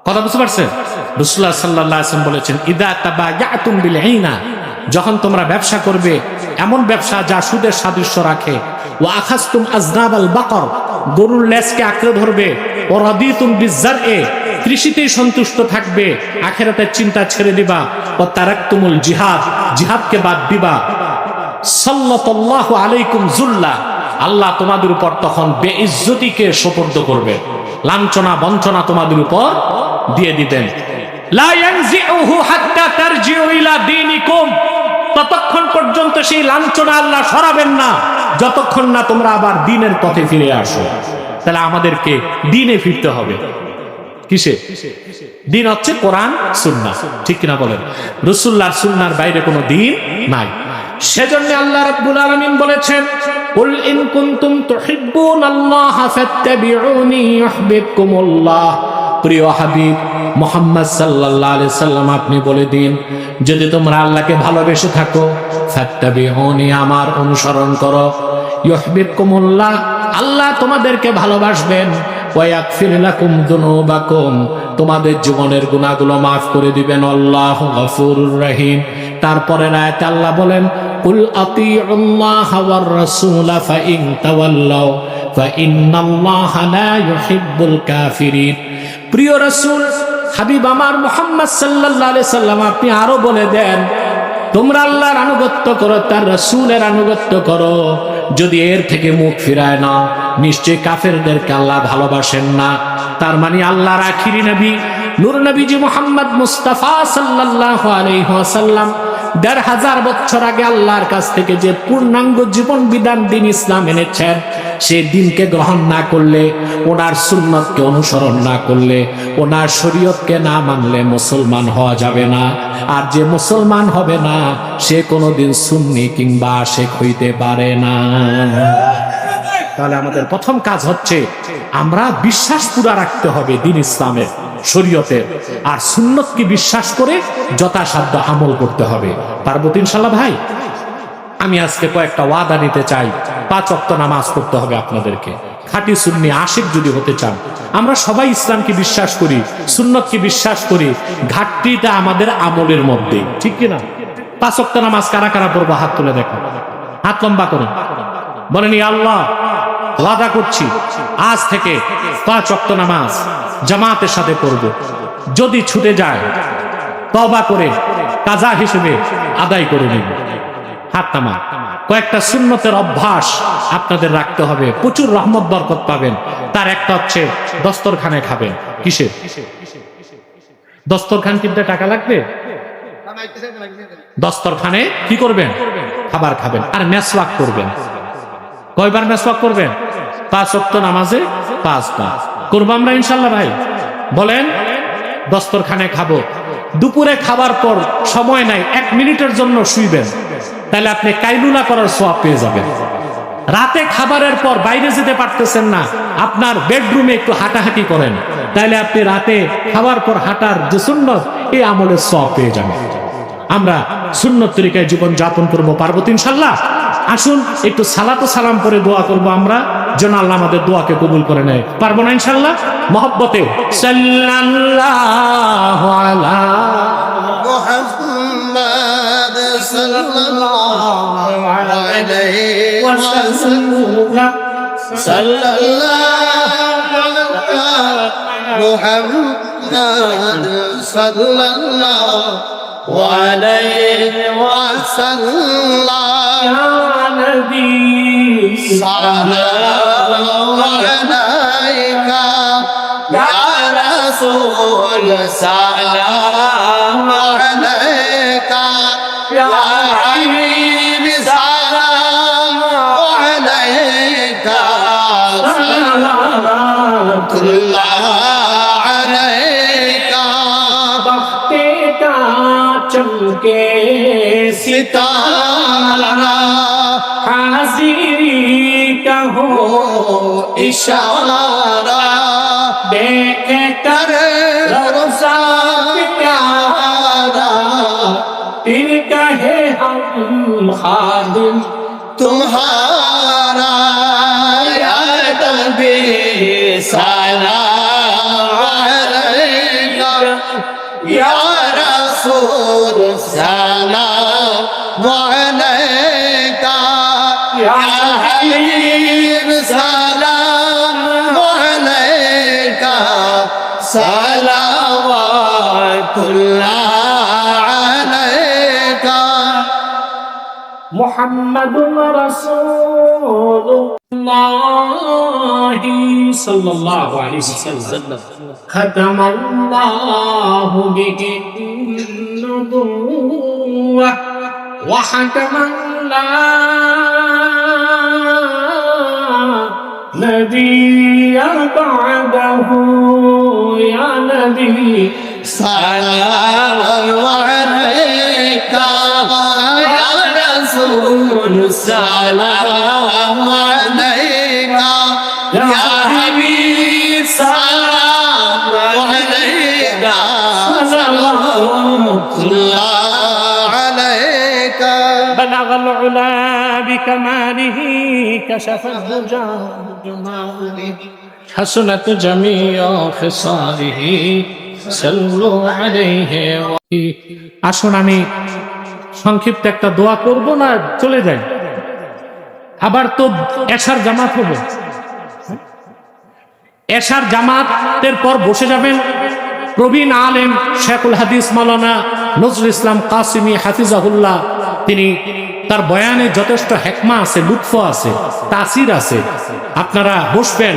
কথা বুঝতে পারছেন? রাসূলুল্লাহ সাল্লাল্লাহু আলাইহি ওয়াসাল্লাম বলেছেন, ইদা তাবায়াতুম বিল ঈনা, যখন তোমরা ব্যবসা করবে এমন ব্যবসা যা সুদের সাদৃশ্য রাখে, ওয়া আখাযতুম আযনাবাল বাকর, গরুর লেজকে আঁকড়ে ধরবে, ওয়া রাদিতুম বিয-যার'i, কৃষিতেই সন্তুষ্ট থাকবে, আখিরাতের চিন্তা ছেড়ে দিবা, ওয়া তারাকতুমুল জিহাদ, জিহাদকে বাদ দিবা, সাল্লাল্লাহু আলাইকুম যুল্লা, আল্লাহ তোমাদের উপর তখন বেইজ্জতিকে সুপর্দ করবে, লাঞ্ছনা বঞ্চনা তোমাদের উপর দিয়ে দিবেন। লা ইয়ানজিউহু হাত্তা তারজিউ ইলা দীনিকুম, ততক্ষণ পর্যন্ত সেই লাঞ্ছনা আল্লাহ সরাবেন না যতক্ষণ না তোমরা আবার দ্বীনের পথে ফিরে আসো। তাহলে আমাদেরকে দ্বীনে ফিরতে হবে। কিসে? দ্বীন হচ্ছে কোরআন সুন্নাহ, ঠিক কিনা বলেন? রাসূলুল্লাহর সুন্নাহর বাইরে কোনো দ্বীন নাই। সেজন্য আল্লাহ রাব্বুল আলামিন বলেছেন, কুল ইন কুনতুম তুহিব্বুনাল্লাহা ফাত্তাবিউনি ইউহিব্বুকুমুল্লাহ, প্রিয় হাবিব মুহাম্মদ সাল্লাল্লাহু আলাইহি সাল্লাম আপনি বলে দিন, যদি তোমরা আল্লাহকে ভালোবেসে থাকো ফাত্তাবিউনি, আমার অনুসরণ করো, ইউহিব্বুকুমুল্লাহ, আল্লাহ তোমাদেরকে ভালোবাসবেন, ওয়া ইয়াগফির লাকুম যুনুবাকুম, তোমাদের জীবনের গুনাহগুলো maaf করে দিবেন, আল্লাহু গফুরুর রহিম। তারপরে আয়াতে আল্লাহ বলেন, কুল আতিউল্লাহা ওয়ার রাসূলা ফাইন তাওয়াল্লাউ ফাইন্নাল্লাহা লা ইউহিব্বুল কাফিরিন। প্রিয় রাসূল হাবিব আমার মুহাম্মদ সাল্লাল্লাহু আলাইহি সাল্লাম আপনি আরো বলে দেন, তোমরা আল্লাহর আনুগত্য করো, তার রাসূলের আনুগত্য করো, যদি এর থেকে মুখ ফিরায় নাও নিশ্চয় কাফেরদেরকে আল্লাহ ভালোবাসেন না। তার মানে আল্লাহর আখিরি নবী নূর নবীজি মুহাম্মদ মুস্তাফা সাল্লাল্লাহু আলাইহি ওয়াসাল্লাম ১৫০০ বছর আগে আল্লাহর কাছ থেকে যে পূর্ণাঙ্গ জীবন বিধান দিন ইসলাম এনেছেন, সেই দিনকে গ্রহণ না করলে, ওনার সুন্নতকে অনুসরণ না করলে, ওনার শরীয়তকে না মানলে মুসলমান হওয়া যাবে না। আর যে মুসলমান হবে না সে কোনোদিন সুন্নি কিংবা আশিক হইতে পারে না। তাহলে আমাদের প্রথম কাজ হচ্ছে আমরা বিশ্বাস পুরা রাখতে হবে দিন ইসলামের, শরীয়তের, আর সুন্নতকে বিশ্বাস করে যথাসাধ্য আমল করতে হবে। পারবো তো ইনশাআল্লাহ ভাই? আমি আজকে কয়েকটা ওয়াদা নিতে চাই। 5 ওয়াক্ত নামাজ পড়তে হবে আপনাদেরকে। খাঁটি সুন্নি আশিক যদি হতে চান, আমরা সবাই ইসলামকে বিশ্বাস করি, সুন্নতকে বিশ্বাস করি, ঘাটতিটা আমাদের আমলের মধ্যে, ঠিক কিনা? 5 ওয়াক্ত নামাজ কারা কারা পড়বো হাত তুলে দেখো, হাত লম্বা করুন, বলেন ইয়া আল্লাহ ওয়াদা করছি আজ থেকে 5 ওয়াক্ত নামাজ জামাতের সাথে পড়ব। যদি ছুটে যায় তওবা করে কাজা হিসেবে আদায় করে নিব। হাত নামা। কয়েকটা সুন্নতের অভ্যাস আপনাদের রাখতে হবে, প্রচুর রহমত বরকত পাবেন। তার একটা হচ্ছে দস্তরখানে খাবেন। কিসের দস্তরখান কিনতে টাকা লাগবে? দস্তরখানে কি করবেন? খাবার খাবেন। আর মেসওয়াক করবেন। কয়বার মেসওয়াক করবেন? 5 ওয়াক্ত নামাজে 5 বার করবো আমরা ইনশাআল্লাহ ভাই। বলেন দস্তরখানে খাবো। দুপুরে খাবার পর সময় নাই, 1 মিনিটের জন্য শুইবেন, তাহলে আপনি কাইলুলা করার সওয়াব পেয়ে যাবেন। রাতে খাবারের পর বাইরে যেতে পারতেছেন না, আপনার বেডরুমে একটু হাঁটাহাঁটি করেন, তাহলে আপনি রাতে খাবার পর হাঁটার যে সুন্নত, এই আমলের সওয়াব পেয়ে যাবেন। আমরা সুন্নত তরিকায় জীবন যাপন করবো, পারবো তো ইনশাআল্লাহ? আসুন একটু সালাত ও সালাম করে দোয়া করবো আমরা, যেন আল্লাহ আমাদের দোয়াকে কবুল করে নেয়। পারবো না ইনশাআল্লাহ? মহব্বতে সাল্লাল্লাহু আলা মুহাম্মাদ সাল্লাল্লাহু আলাইহি ওয়াসাল্লাম, সাল্লাল্লাহু আলা মুহাম্মাদ সাল্লাল্লাহু আলাইহি ওয়াসাল্লাম। ইয়া নবী সাল্লাল্লাহু আলাইকা, ইয়া রাসূল সালামু আলাইকা, ইয়া হাবিব সালামু আলাইকা, সালাতুল্লাহ আলাইকা। বখতে কা চমকে सितारा, हाजिरी का हो इशारा, देख कर रोज़ा प्यारा, फिर कहे हम खादिम तुम्हारा। या नबी सलाम अलैका, या रसूल सलाम अलैका, या हबीब सलाम अलैका, सलावतुल्लाह अलैका। मुहम्मदुर रसूलुल्लाह सल्लल्लाहु अलैहि वसल्लम, खतमल्लाहु बिही النبوة وحكما لا نبي بعده. يا نبي سلام عليك، يا رسول سلام عليك، يا حبيب سلام عليك، عليك بلغ العلا بكماله كشف الدجى بجماله حسنت جميع خصاله صلوا عليه আসুন আমি সংক্ষিপ্ত একটা দোয়া করব না চলে যাই আবার তো এশার জামাত হবে এশার জামাতের পর বসে যাবেন প্রবীণ আলেম শেখুল হাদিস মাওলানা নজরুল ইসলাম কাসিমি হাফিজাহুল্লাহ তিনি তার বয়ানে যথেষ্ট হেকমা আছে লুৎফ আছে তাসির আছে আপনারা বসবেন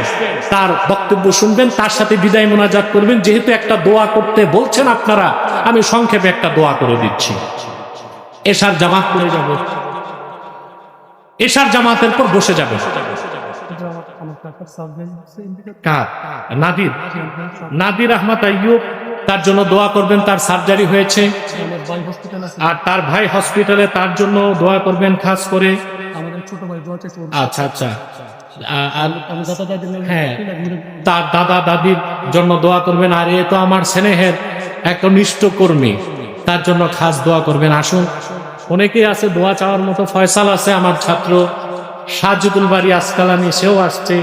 তার বক্তব্য শুনবেন তার সাথে বিদায় মোনাজাত করবেন যেহেতু একটা দোয়া করতে বলছেন আপনারা আমি সংক্ষেপে একটা দোয়া করে দিচ্ছি এশার জামাত করে যাব এশার জামাতের পর বসে যাবে কার নাদির নাদির আহমদ আইয়ুব তার জন্য দোয়া করবেন তার সার্জারি হয়েছে আর তার ভাই হসপিটালে তার জন্য দোয়া করবেন খাস করে আচ্ছা আচ্ছা হ্যাঁ তার দাদা দাদির জন্য দোয়া করবেন আর এ তো আমার স্নেহের একটা নিষ্ঠ কর্মী তার জন্য খাস দোয়া করবেন আসুন অনেকেই আছে দোয়া চাওয়ার মতো ফয়সাল আছে আমার ছাত্র সাজিদুল বাড়ি আসকালানি সেও আসছে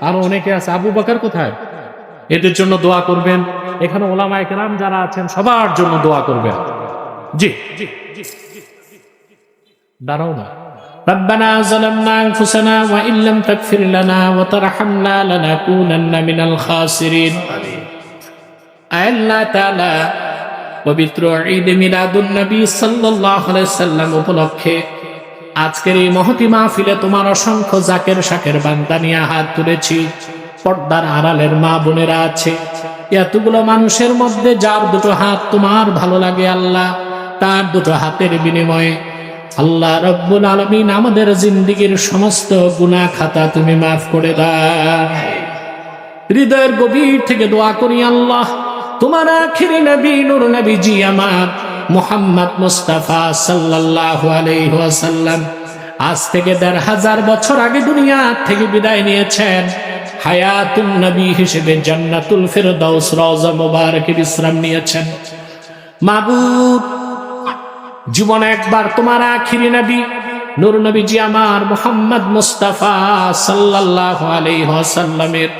আরো অনেকে আছে আবু বকর কোথায় এদের জন্য দোয়া করবেন এখানে ওলামায়ে কেরাম যারা আছেন সবার জন্য দোয়া করবেন জি দাঁড়াও না ربنا ظلمنا أنفسنا وإن لم تغفر لنا وترحمنا لنكونن من الخاسرين আল্লাহ তাআলা পবিত্র ঈদ মিলাদুন নবী সাল্লাল্লাহু আলাইহি সাল্লাম উপলক্ষে আজকের এই মহতি মাহফিলে তোমার অসংখ্য জাকের শাকের বান্দা নিয়ে হাত তুলেছি পর্দার আড়ালের মা বোনেরা আছে এতগুলো মানুষের মধ্যে যার দুটো হাত তোমার ভালো লাগে আল্লাহ তার দুটো হাতের বিনিময়ে আল্লাহ রব্বুল আলামিন আমাদের জিন্দেগীর সমস্ত গুনাহ খাতা তুমি মাফ করে দাও হৃদয়ের গভীর থেকে দোয়া করি আল্লাহ তোমার আখিরি নবী নূর নবীজি আমার মুহাম্মদ মুস্তাফা সাল্লাল্লাহু আলাইহি ওয়াসাল্লাম আজ থেকে ১৫০০ বছর আগে দুনিয়া থেকে বিদায় নিয়েছেন হায়াতুন নবী হিসেবে জান্নাতুল ফিরদাউস রওজা মুবারকে বিশ্রাম নিয়েছেন মাবুদ জীবনে একবার তোমার আখিরি নবী নূর নবীজি আমার মুহাম্মদ মুস্তাফা সাল্লাল্লাহু আলাইহি ওয়াসাল্লামের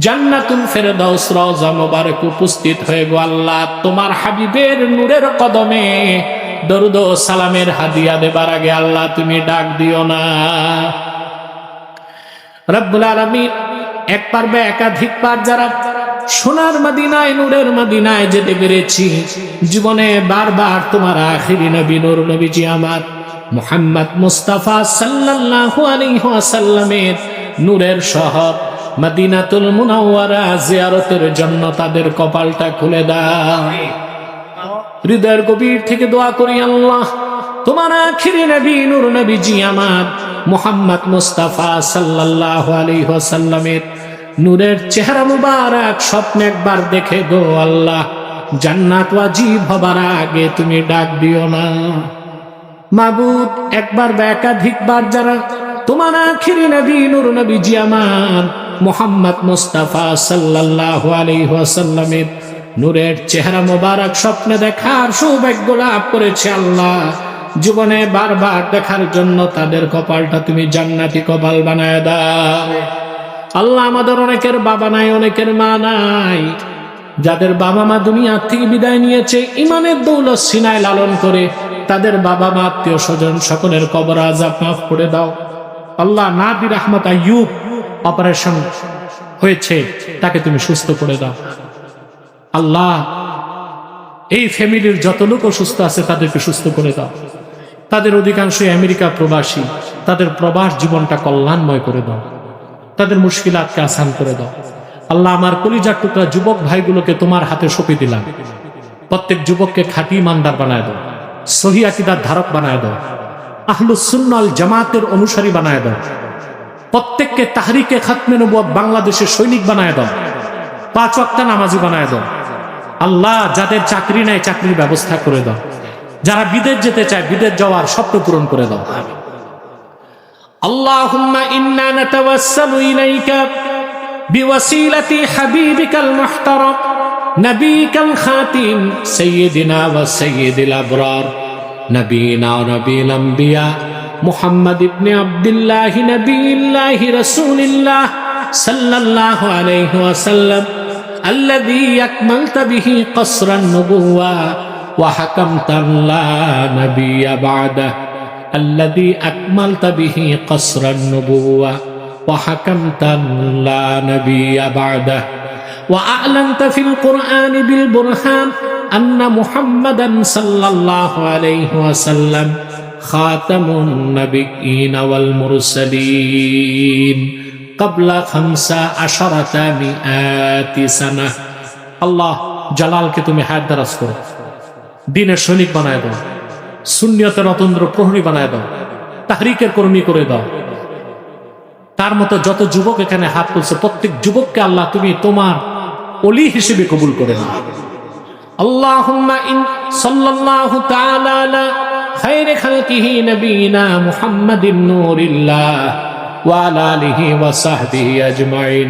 জান্নাতুল ফেরদাউস রওজা মুবারক উপস্থিত হয়ে গো আল্লাহ তোমার হাবিবের নূরের কদমে দরুদ ও সালামের হাদিয়া দেবার আগে আল্লাহ তুমি ডাক দিও না রব্বুল আলামিন একবার বা একাধিকবার যারা সোনার মদিনায় নূরের মদিনায় যেতে পেরেছি জীবনে বারবার তোমার আখিরি নবী নূর নবীজি আমার মুহাম্মদ মুস্তাফা সাল্লাল্লাহু আলাইহি ওয়াসাল্লামের নূরের শহর মদিনাতুল মুনাওয়ারা জিয়ারতের জন্য তাদের কপালটা খুলে দাও হৃদয়ের গভীর থেকে দোয়া করি আল্লাহ তোমার আখিরি নবী নূর নবীজি আমার মুহাম্মদ মুস্তাফা সাল্লাল্লাহু আলাইহি ওয়াসাল্লামের নূরের চেহারা মুবারক স্বপ্নে একবার দেখে গো আল্লাহ জান্নাত ওয়াজিব হবার আগে তুমি ডাক দিও না মাবুদ একবার বা একাধিকবার যারা তোমার আখিরি নবী নূর নবীজি আমার মুহাম্মদ মুস্তাফা সাল্লাল্লাহু আলাইহি ওয়াসাল্লামের নূরের চেহারা মোবারক স্বপ্নে দেখার সৌভাগ্য লাভ করেছে আল্লাহ জীবনে বারবার দেখার জন্য তাদের কপালটা তুমি জান্নাতি কপাল বানায় দাও আল্লাহ আমাদের অনেকের বাবা নাই অনেকের মা নাই যাদের বাবা মা দুনিয়া থেকে বিদায় নিয়েছে ইমানের দৌলত সিনায় লালন করে তাদের বাবা মা আত্মীয় স্বজন সকলের কবর আযাব মাফ করে দাও আল্লাহ নাদির আহমদ আইয়ুব অপারেশন হয়েছে তাকে তুমি সুস্থ করে দাও আল্লাহ এই ফ্যামিলির যত লোক অসুস্থ আছে তাদেরকে সুস্থ করে দাও তাদের অধিকাংশই আমেরিকা প্রবাসী তাদের প্রবাস জীবনটা কল্যাণময় করে দাও তাদের মুশকিলাতকে আসান করে দাও আল্লাহ আমার কলিজার টুকরা যুবক ভাইগুলোকে তোমার হাতে সঁপে দিলাম প্রত্যেক যুবককে খাঁটি ইমানদার বানায় দাও সহিহ আকীদার ধারক বানায় দাও আহলুস সুন্নাহ ওয়াল জামাতের অনুসারী বানায় দাও প্রত্যেককে তাহরিকে খাতমে নবুয়ত বাংলাদেশের সৈনিক বানায় দাও 5 ওয়াক্ত নামাজি বানায় দাও আল্লাহ যাদের চাকরি নাই চাকরির ব্যবস্থা করে দাও যারা বিদেশ যেতে চায় বিদেশ যাওয়ার স্বপ্ন পূরণ করে দাও আল্লাহুম্মা ইন্না নাতাওয়াসসালু ইলাইকা বিওয়াসিলাতি হাবিবিকাল মুহতারাম নবীকাল খাতিম সাইয়্যিদিনা ওয়া সাইয়্যিদিল আবরার নবীনা ওয়া নবীল আম্বিয়া মুহাম্মদ ইবনে আব্দুল্লাহ নবিয়্যিল্লাহি রাসূলিল্লাহ সাল্লাল্লাহু আলাইহি ওয়াসাল্লাম الذي أكملت به قصر النبوة وحكمت لا نبي بعده الذي أكملت به قصر النبوة وحكمت لا نبي بعده وأعلنت في القرآن بالبرهان أن محمدا صلى الله عليه وسلم خاتم النبيين والمرسلين قبل 15 سنة আল্লাহ জালালকে তুমি হায়াত দারাজ করো, দ্বীনের সৈনিক বানায় দাও, সুন্নিয়তের অতন্দ্র প্রহরী বানায় দাও, তাহরিকের কর্মী করে দাও। তার মতো যত যুবক এখানে হাত তুলছে প্রত্যেক যুবককে আল্লাহ তুমি তোমার ওলি হিসেবে কবুল করে নাও। আল্লাহুম্মা ইন সাল্লাল্লাহু তাআলা আলা খায়রি খালকিহি নবিয়িনা মুহাম্মাদিন নূরিল্লাহ ওয়া আলা আলিহি ওয়া সাহবিহি আজমাইন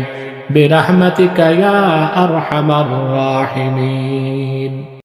বিরহমাতিকা ইয়া আরহামার রাহিমিন।